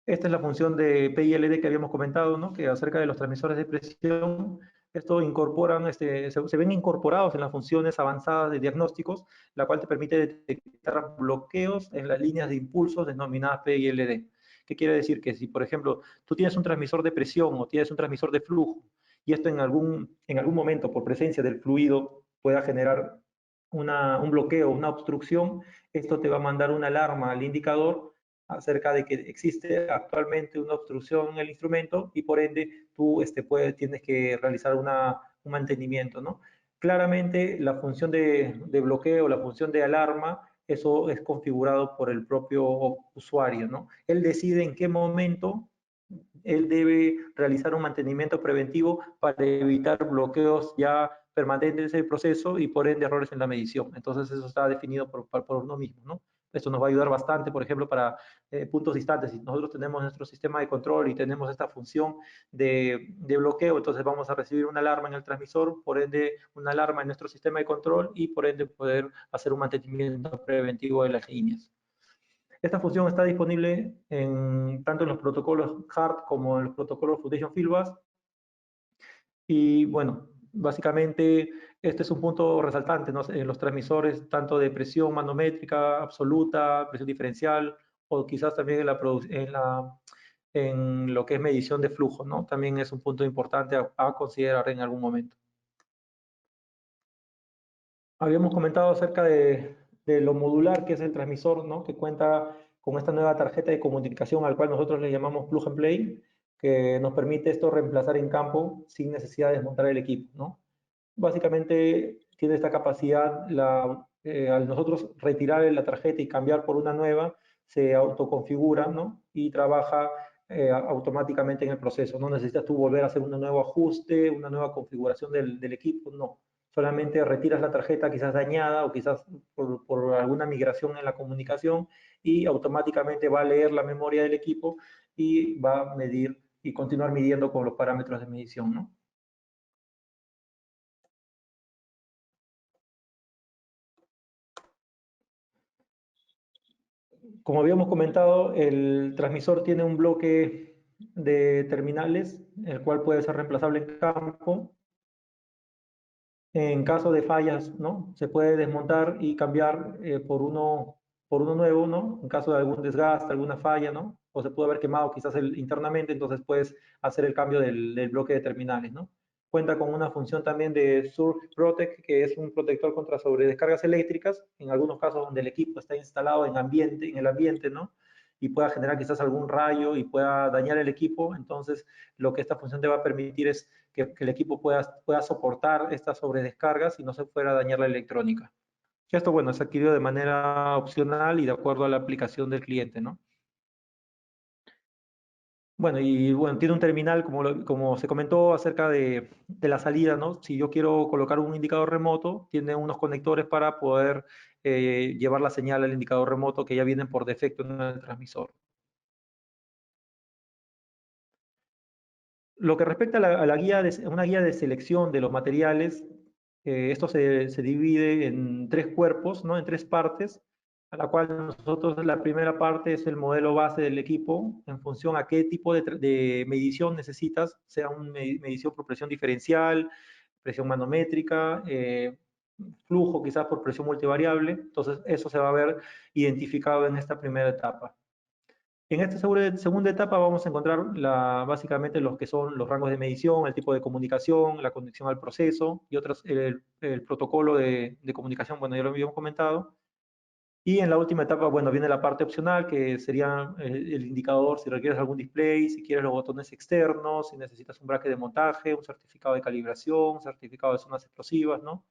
Esta es la función de PILD que habíamos comentado, ¿no? Que acerca de los transmisores de presión, esto incorporan, se ven incorporados en las funciones avanzadas de diagnósticos, la cual te permite detectar bloqueos en las líneas de impulsos denominadas PILD. ¿Qué quiere decir? Que si, por ejemplo, tú tienes un transmisor de presión o tienes un transmisor de flujo, y esto en algún momento, por presencia del fluido, pueda generar un bloqueo, una obstrucción, esto te va a mandar una alarma al indicador acerca de que existe actualmente una obstrucción en el instrumento y por ende tú tienes que realizar un mantenimiento, ¿no? Claramente la función de bloqueo, la función de alarma, eso es configurado por el propio usuario, ¿no? Él decide en qué momento él debe realizar un mantenimiento preventivo para evitar bloqueos ya permanentes del proceso y por ende errores en la medición. Entonces eso está definido por uno mismo, ¿no? Esto nos va a ayudar bastante, por ejemplo, para puntos distantes. Si nosotros tenemos nuestro sistema de control y tenemos esta función de bloqueo, entonces vamos a recibir una alarma en el transmisor, por ende una alarma en nuestro sistema de control y por ende poder hacer un mantenimiento preventivo de las líneas. Esta función está disponible tanto en los protocolos HART como en los protocolos Foundation Fieldbus. Y bueno, básicamente este es un punto resaltante, ¿no? En los transmisores, tanto de presión manométrica absoluta, presión diferencial, o quizás también en lo que es medición de flujo, ¿no? También es un punto importante a considerar en algún momento. Habíamos comentado acerca de lo modular que es el transmisor, ¿no? Que cuenta con esta nueva tarjeta de comunicación al cual nosotros le llamamos Plug and Play, que nos permite esto reemplazar en campo sin necesidad de desmontar el equipo, ¿no? Básicamente tiene esta capacidad, al nosotros retirar la tarjeta y cambiar por una nueva, se autoconfigura, ¿no? Y trabaja automáticamente en el proceso. No necesitas tú volver a hacer un nuevo ajuste, una nueva configuración del equipo, no. Solamente retiras la tarjeta quizás dañada o quizás por alguna migración en la comunicación y automáticamente va a leer la memoria del equipo y va a medir y continuar midiendo con los parámetros de medición, ¿no? Como habíamos comentado, el transmisor tiene un bloque de terminales, el cual puede ser reemplazable en campo. En caso de fallas, ¿no? Se puede desmontar y cambiar por uno nuevo, ¿no? En caso de algún desgaste, alguna falla, ¿no? O se puede haber quemado quizás internamente, entonces puedes hacer el cambio del bloque de terminales, ¿no? Cuenta con una función también de Surge Protect, que es un protector contra sobredescargas eléctricas, en algunos casos donde el equipo está instalado en el ambiente, ¿no? Y pueda generar quizás algún rayo y pueda dañar el equipo. Entonces, lo que esta función te va a permitir es que el equipo pueda soportar estas sobredescargas y no se pueda dañar la electrónica. Esto, bueno, es adquirido de manera opcional y de acuerdo a la aplicación del cliente, ¿no? Bueno, y bueno, tiene un terminal, como se comentó, acerca de la salida, ¿no? Si yo quiero colocar un indicador remoto, tiene unos conectores para poder llevar la señal al indicador remoto que ya vienen por defecto en el transmisor. Lo que respecta a una guía de selección de los materiales, esto se divide en 3 cuerpos, ¿no? En 3 partes, a la cual nosotros la primera parte es el modelo base del equipo, en función a qué tipo de medición necesitas, sea una medición por presión diferencial, presión manométrica, flujo quizás por presión multivariable. Entonces eso se va a ver identificado en esta primera etapa. En esta segunda etapa vamos a encontrar básicamente los que son los rangos de medición, el tipo de comunicación, la conexión al proceso y otros, el protocolo de comunicación, bueno, ya lo habíamos comentado. Y en la última etapa, bueno, viene la parte opcional, que sería el indicador, si requieres algún display, si quieres los botones externos, si necesitas un bracket de montaje, un certificado de calibración, un certificado de zonas explosivas, ¿no?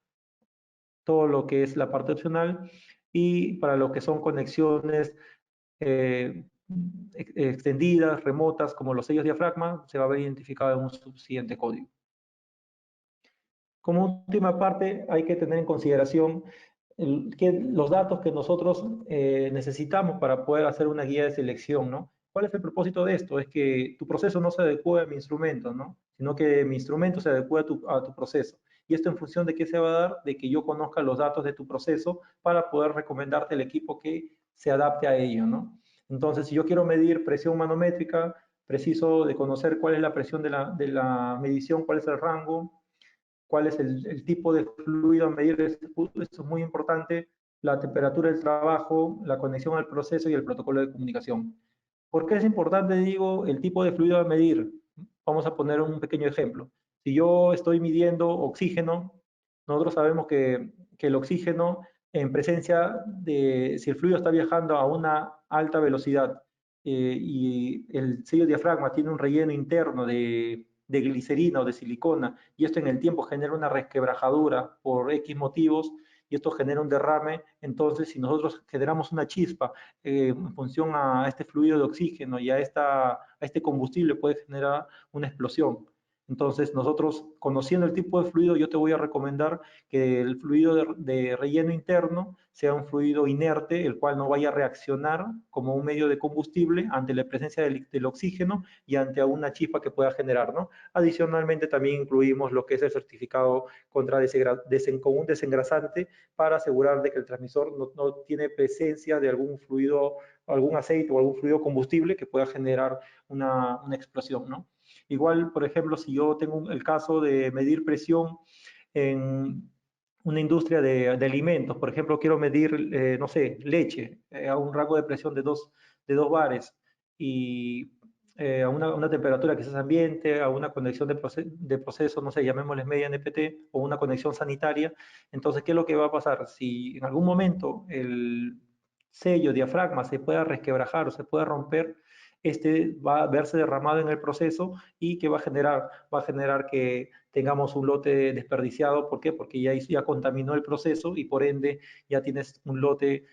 Todo lo que es la parte opcional. Y para lo que son conexiones extendidas, remotas, como los sellos diafragma, se va a ver identificado en un subsiguiente código. Como última parte, hay que tener en consideración los datos que nosotros necesitamos para poder hacer una guía de selección, ¿no? ¿Cuál es el propósito de esto? Es que tu proceso no se adecue a mi instrumento, ¿no? Sino que mi instrumento se adecue a tu proceso. ¿Y esto en función de qué se va a dar? De que yo conozca los datos de tu proceso para poder recomendarte el equipo que se adapte a ello, ¿no? Entonces, si yo quiero medir presión manométrica, preciso de conocer cuál es la presión de la medición, cuál es el rango, cuál es el tipo de fluido a medir. Esto es muy importante, la temperatura del trabajo, la conexión al proceso y el protocolo de comunicación. ¿Por qué es importante, digo, el tipo de fluido a medir? Vamos a poner un pequeño ejemplo. Si yo estoy midiendo oxígeno, nosotros sabemos que el oxígeno en presencia si el fluido está viajando a una alta velocidad y el sello diafragma tiene un relleno interno de de glicerina o de silicona, y esto en el tiempo genera una resquebrajadura por X motivos, y esto genera un derrame. Entonces, si nosotros generamos una chispa en función a este fluido de oxígeno y a este combustible, puede generar una explosión. Entonces, nosotros, conociendo el tipo de fluido, yo te voy a recomendar que el fluido de relleno interno sea un fluido inerte, el cual no vaya a reaccionar como un medio de combustible ante la presencia del oxígeno y ante una chispa que pueda generar, ¿no? Adicionalmente, también incluimos lo que es el certificado contra con un desengrasante para asegurar de que el transmisor no tiene presencia de algún fluido, algún aceite o algún fluido combustible que pueda generar una explosión, ¿no? Igual, por ejemplo, si yo tengo el caso de medir presión en una industria de alimentos, por ejemplo, quiero medir, no sé, leche, a un rango de presión de 2 bares y a una temperatura quizás ambiente, a una conexión de proceso, no sé, llamémosles media NPT o una conexión sanitaria. Entonces, ¿qué es lo que va a pasar? Si en algún momento el sello diafragma se pueda resquebrajar o se pueda romper, este va a verse derramado en el proceso y que va a generar que tengamos un lote desperdiciado. ¿Por qué? Porque ya contaminó el proceso y por ende ya tienes un lote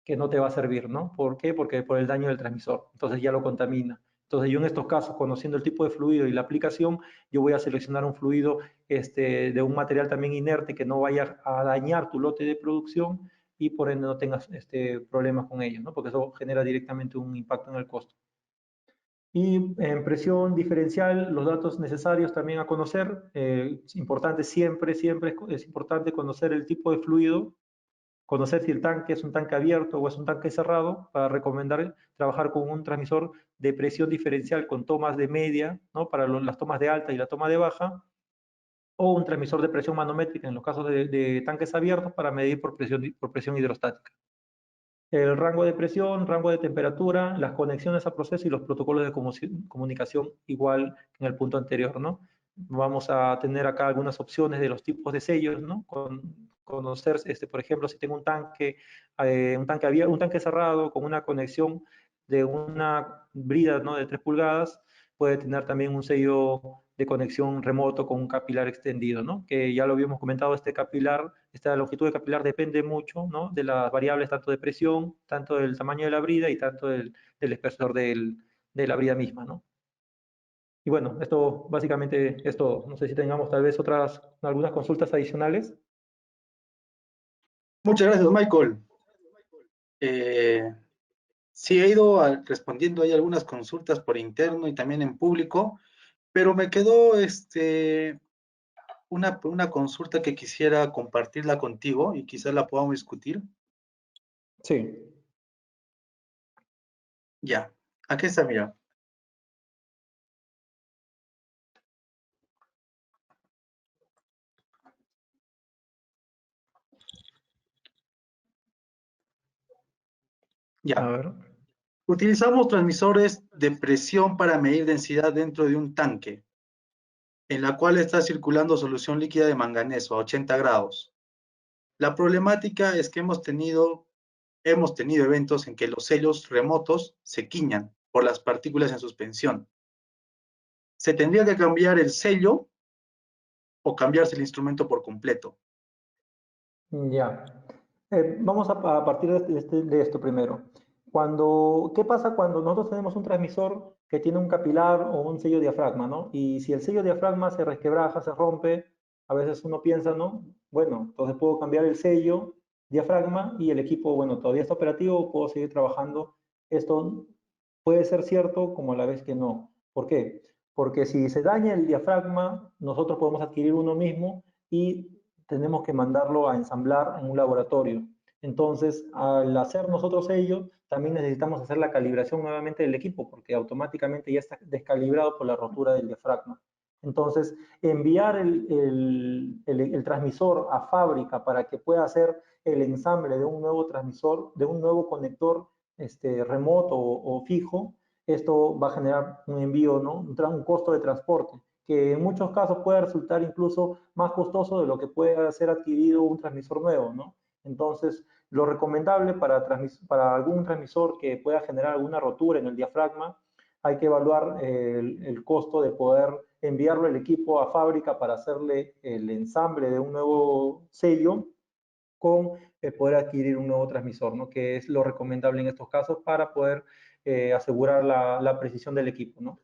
que no te va a servir, ¿no? ¿Por qué? Porque por el daño del transmisor. Entonces ya lo contamina. Entonces yo en estos casos, conociendo el tipo de fluido y la aplicación, yo voy a seleccionar un fluido de un material también inerte que no vaya a dañar tu lote de producción y por ende no tengas problemas con ellos, ¿no? Porque eso genera directamente un impacto en el costo. Y en presión diferencial, los datos necesarios también a conocer. Es importante siempre es importante conocer el tipo de fluido, conocer si el tanque es un tanque abierto o es un tanque cerrado, para recomendar trabajar con un transmisor de presión diferencial con tomas de media, ¿no? Para las tomas de alta y la toma de baja, o un transmisor de presión manométrica en los casos de tanques abiertos para medir por presión hidrostática. El rango de presión, rango de temperatura, las conexiones a proceso y los protocolos de comunicación, igual que en el punto anterior, ¿no? Vamos a tener acá algunas opciones de los tipos de sellos, ¿no? Conocer, por ejemplo, si tengo un tanque abierto, un tanque cerrado con una conexión de una brida, ¿no? De 3 pulgadas, puede tener también un sello de conexión remoto con un capilar extendido, ¿no? Que ya lo habíamos comentado, esta longitud de capilar depende mucho, ¿no? De las variables tanto de presión, tanto del tamaño de la brida y tanto del espesor de la brida misma, ¿no? Y bueno, esto básicamente es todo. No sé si tengamos tal vez algunas consultas adicionales. Muchas gracias, Michael. Sí, he ido respondiendo ahí algunas consultas por interno y también en público, pero me quedó una consulta que quisiera compartirla contigo y quizás la podamos discutir. Sí. Ya, aquí está, mira. A Ya. ver. Utilizamos transmisores de presión para medir densidad dentro de un tanque, en la cual está circulando solución líquida de manganeso a 80 grados. La problemática es que hemos tenido eventos en que los sellos remotos se quiñan por las partículas en suspensión. ¿Se tendría que cambiar el sello o cambiarse el instrumento por completo? Ya. Vamos a partir de esto primero. ¿Qué pasa cuando nosotros tenemos un transmisor que tiene un capilar o un sello diafragma, ¿no? Y si el sello diafragma se resquebraja, se rompe, a veces uno piensa, ¿no? Bueno, entonces puedo cambiar el sello diafragma y el equipo, bueno, todavía está operativo, puedo seguir trabajando. Esto puede ser cierto como a la vez que no. ¿Por qué? Porque si se daña el diafragma, nosotros podemos adquirir uno mismo y tenemos que mandarlo a ensamblar en un laboratorio. Entonces, al hacer nosotros ello, también necesitamos hacer la calibración nuevamente del equipo, porque automáticamente ya está descalibrado por la rotura del diafragma. Entonces, enviar el transmisor a fábrica para que pueda hacer el ensamble de un nuevo transmisor, de un nuevo conector remoto o fijo, esto va a generar un envío, ¿no? Un costo de transporte, que en muchos casos puede resultar incluso más costoso de lo que puede ser adquirido un transmisor nuevo, ¿no? Entonces, lo recomendable para algún transmisor que pueda generar alguna rotura en el diafragma, hay que evaluar el costo de poder enviarlo el equipo a fábrica para hacerle el ensamble de un nuevo sello con poder adquirir un nuevo transmisor, ¿no? Que es lo recomendable en estos casos para poder asegurar la precisión del equipo, ¿no?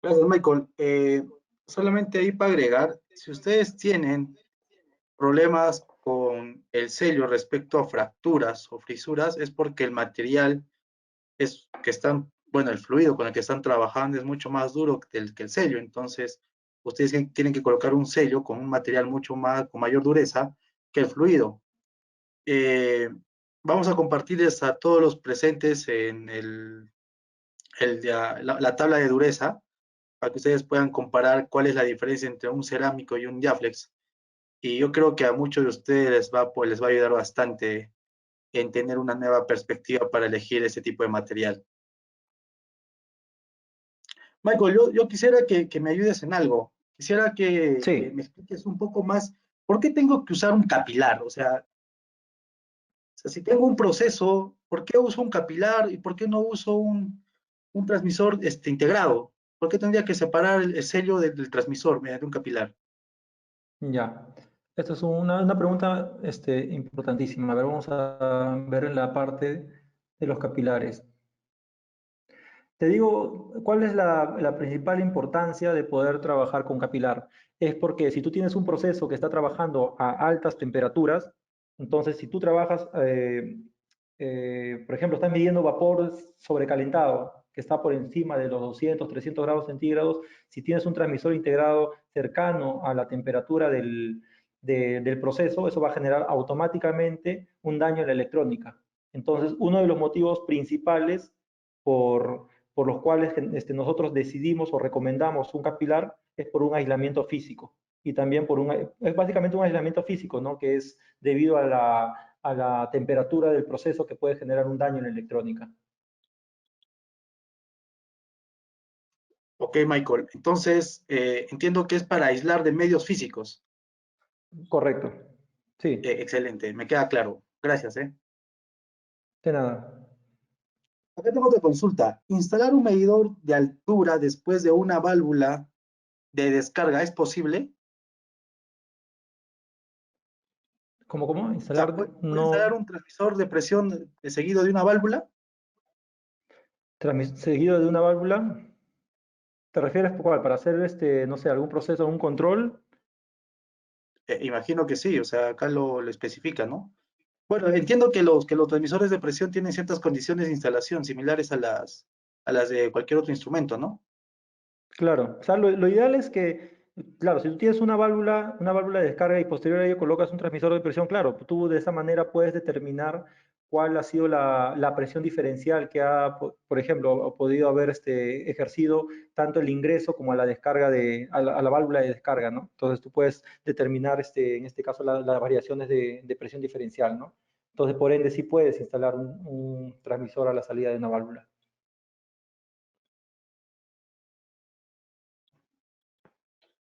Gracias, Michael. Solamente ahí para agregar, si ustedes tienen problemas con el sello respecto a fracturas o frisuras, es porque el material es que están, bueno, el fluido con el que están trabajando es mucho más duro que el sello. Entonces, ustedes tienen que colocar un sello con un material mucho más, con mayor dureza que el fluido. Eh, Vamos a compartirles a todos los presentes en la tabla de dureza para que ustedes puedan comparar cuál es la diferencia entre un cerámico y un Yaflex. Y yo creo que a muchos de ustedes les va a ayudar bastante en tener una nueva perspectiva para elegir ese tipo de material. Michael, yo quisiera que me ayudes en algo. Quisiera que Sí, me expliques un poco más por qué tengo que usar un capilar. O sea, si tengo un proceso, ¿por qué uso un capilar y por qué no uso un transmisor integrado? ¿Por qué tendría que separar el sello del transmisor mediante un capilar? ya. Esta es una pregunta importantísima. A ver, vamos a ver en la parte de los capilares. Te digo, ¿cuál es la principal importancia de poder trabajar con capilar? Es porque si tú tienes un proceso que está trabajando a altas temperaturas, entonces si tú trabajas, por ejemplo, estás midiendo vapor sobrecalentado, que está por encima de los 200, 300 grados centígrados, si tienes un transmisor integrado cercano a la temperatura del proceso, eso va a generar automáticamente un daño en la electrónica. Entonces, uno de los motivos principales por por los cuales nosotros decidimos o recomendamos un capilar es por un aislamiento físico y también es básicamente un aislamiento físico, ¿no? Que es debido a la temperatura del proceso que puede generar un daño en la electrónica. Ok, Michael. Entonces, entiendo que es para aislar de medios físicos. Correcto. Sí, Excelente, me queda claro. Gracias, ¿eh? de nada. Acá tengo otra consulta. ¿Instalar un medidor de altura después de una válvula de descarga es posible? ¿Cómo? O sea, Instalar, ¿puedo instalar no, un transmisor de presión seguido de una válvula? seguido de una válvula. ¿Te refieres cuál? Para hacer no sé, algún proceso, un control? Imagino que sí, o sea, acá lo especifica, ¿no? Bueno, entiendo que los transmisores de presión tienen ciertas condiciones de instalación similares a las de cualquier otro instrumento, ¿no? Claro, o sea, lo ideal es que, claro, si tú tienes una válvula de descarga y posterior a ello colocas un transmisor de presión, claro, tú de esa manera puedes determinar cuál ha sido la presión diferencial que ha, por ejemplo, ha podido haber ejercido tanto el ingreso como a la descarga a la válvula de descarga, ¿no? Entonces tú puedes determinar, en este caso, las variaciones de presión diferencial, ¿no? Entonces, por ende, sí puedes instalar un transmisor a la salida de una válvula.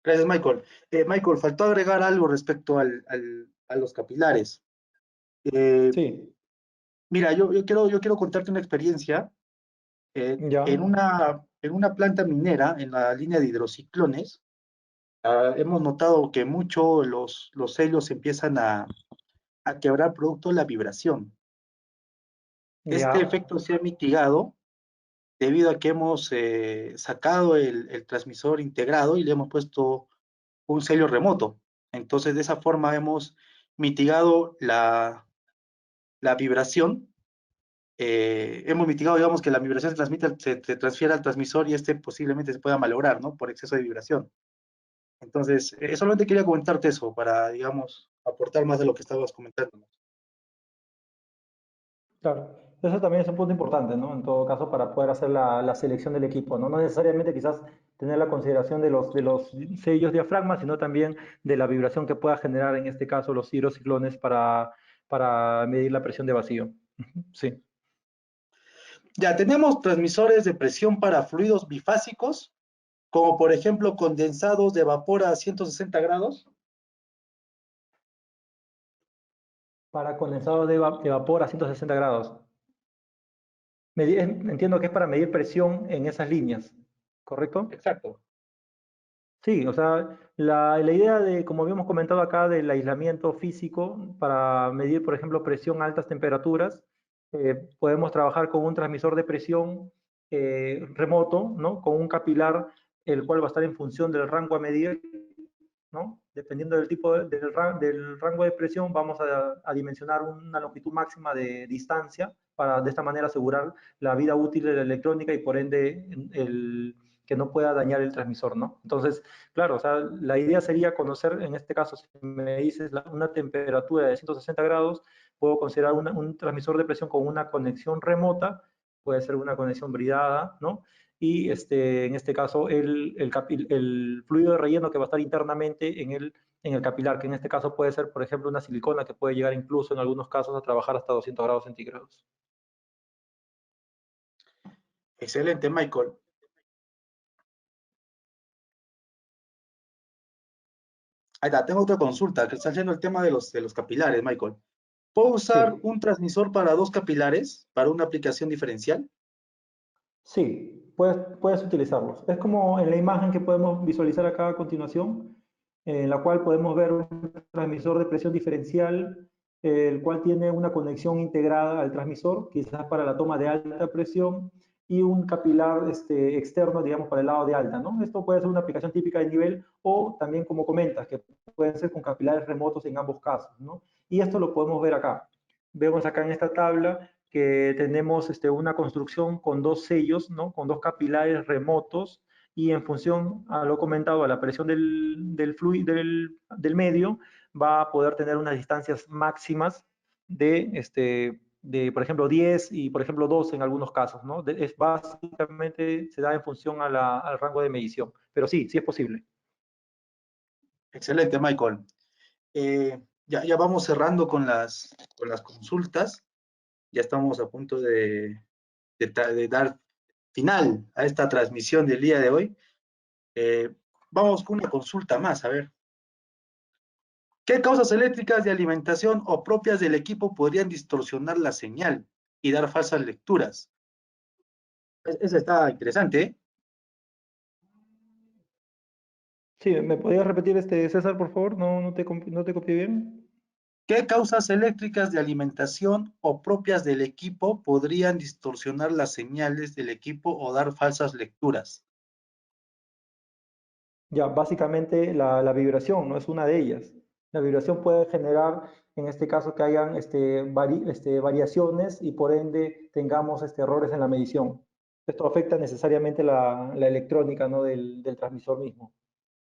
Gracias, Michael. Michael, faltó agregar algo respecto a los capilares. Eh, Sí, Mira, yo quiero contarte una experiencia. ya, En una planta minera, en la línea de hidrociclones, hemos notado que mucho los sellos empiezan a quebrar producto de la vibración. Este ya. efecto se ha mitigado debido a que hemos sacado el transmisor integrado y le hemos puesto un sello remoto. Entonces, de esa forma hemos mitigado la vibración. Hemos mitigado, digamos, que la vibración se transfiera al transmisor y este posiblemente se pueda malograr, ¿no? Por exceso de vibración. Entonces, solamente quería comentarte eso para, digamos, aportar más de lo que estabas comentando. Claro, eso también es un punto importante, ¿no? En todo caso, para poder hacer la selección del equipo, ¿no? No necesariamente quizás tener la consideración de los sellos diafragma, sino también de la vibración que pueda generar, en este caso, los hidrociclones para medir la presión de vacío. Ujú, sí, Ya tenemos transmisores de presión para fluidos bifásicos, como por ejemplo condensados de vapor a 160 grados. para condensado de vapor a 160 grados. Entiendo que es para medir presión en esas líneas. ¿correcto? Exacto. Sí, o sea, la idea de, como habíamos comentado acá, del aislamiento físico para medir, por ejemplo, presión a altas temperaturas, podemos trabajar con un transmisor de presión remoto, ¿no? Con un capilar, el cual va a estar en función del rango a medir, ¿no? Dependiendo del tipo del rango de presión, vamos a dimensionar una longitud máxima de distancia para de esta manera asegurar la vida útil de la electrónica y por ende que no pueda dañar el transmisor, ¿no? Entonces, claro, o sea, la idea sería conocer, en este caso, si me dices una temperatura de 160 grados, puedo considerar un transmisor de presión con una conexión remota, puede ser una conexión bridada, ¿no? Y en este caso el fluido de relleno que va a estar internamente en el capilar, que en este caso puede ser, por ejemplo, una silicona que puede llegar incluso en algunos casos a trabajar hasta 200 grados centígrados. Excelente, Michael. Ahí está, tengo otra consulta, que está haciendo el tema de los capilares, Michael. ¿Puedo usar Sí, un transmisor para dos capilares para una aplicación diferencial? sí, puedes utilizarlos. Es como en la imagen que podemos visualizar acá a continuación, en la cual podemos ver un transmisor de presión diferencial, el cual tiene una conexión integrada al transmisor, quizás para la toma de alta presión, y un capilar externo, digamos, para el lado de alta, ¿no? Esto puede ser una aplicación típica de nivel o también, como comentas, que pueden ser con capilares remotos en ambos casos, ¿no? Y esto lo podemos ver acá. Vemos acá en esta tabla que tenemos una construcción con dos sellos, ¿no? Con dos capilares remotos y en función a lo comentado, a la presión del fluido del medio, va a poder tener unas distancias máximas de, por ejemplo, 10 y, por ejemplo, 12 en algunos casos, ¿no? Es básicamente se da en función al rango de medición, pero sí, sí es posible. Excelente, Michael. Ya vamos cerrando con las consultas. Ya estamos a punto de dar final a esta transmisión del día de hoy. Vamos con una consulta más, a ver. ¿Qué causas eléctricas de alimentación o propias del equipo podrían distorsionar la señal y dar falsas lecturas? Esa está interesante, ¿eh? Sí, ¿me podías repetir César, por favor? No te copié bien. ¿Qué causas eléctricas de alimentación o propias del equipo podrían distorsionar las señales del equipo o dar falsas lecturas? Ya, básicamente la vibración no es una de ellas. La vibración puede generar, en este caso, que hayan variaciones y por ende tengamos errores en la medición. Esto afecta necesariamente la electrónica, ¿no? del transmisor mismo.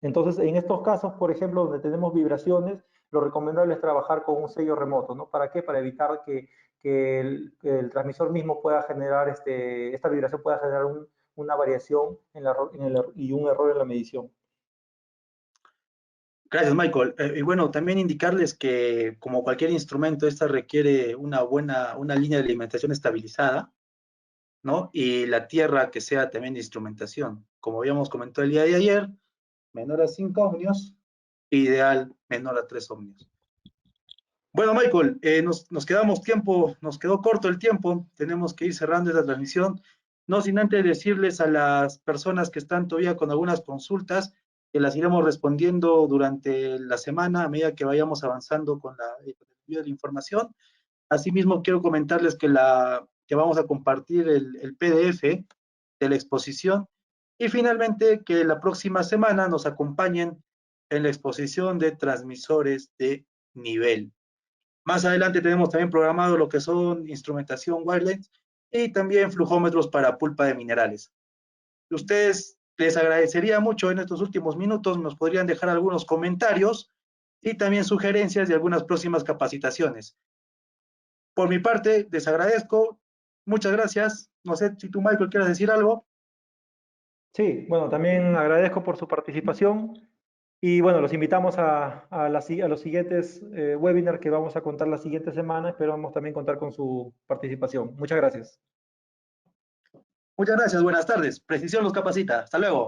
Entonces, en estos casos, por ejemplo, donde tenemos vibraciones, lo recomendable es trabajar con un sello remoto, ¿no? ¿Para qué? Para evitar que el transmisor mismo pueda generar, esta vibración pueda generar una variación y un error en la medición. Gracias, Michael. Y bueno, también indicarles que como cualquier instrumento, esta requiere una línea de alimentación estabilizada, ¿no? Y la tierra que sea también de instrumentación. Como habíamos comentado el día de ayer, menor a 5 ohmios, ideal menor a 3 ohmios. Bueno, Michael, nos quedamos tiempo, nos quedó corto el tiempo, tenemos que ir cerrando esta transmisión, no sin antes decirles a las personas que están todavía con algunas consultas, que las iremos respondiendo durante la semana a medida que vayamos avanzando con el envío de la información. Asimismo, quiero comentarles que vamos a compartir el PDF de la exposición y finalmente que la próxima semana nos acompañen en la exposición de transmisores de nivel. Más adelante tenemos también programado lo que son instrumentación wireless y también flujómetros para pulpa de minerales. Ustedes les agradecería mucho en estos últimos minutos, nos podrían dejar algunos comentarios y también sugerencias de algunas próximas capacitaciones. Por mi parte, les agradezco. Muchas gracias. No sé si tú, Michael, quieres decir algo. Sí, bueno, también agradezco por su participación y bueno, los invitamos a los siguientes webinars que vamos a contar la siguiente semana. Esperamos también contar con su participación. Muchas gracias. Muchas gracias. Buenas tardes. Precisión los capacita. Hasta luego.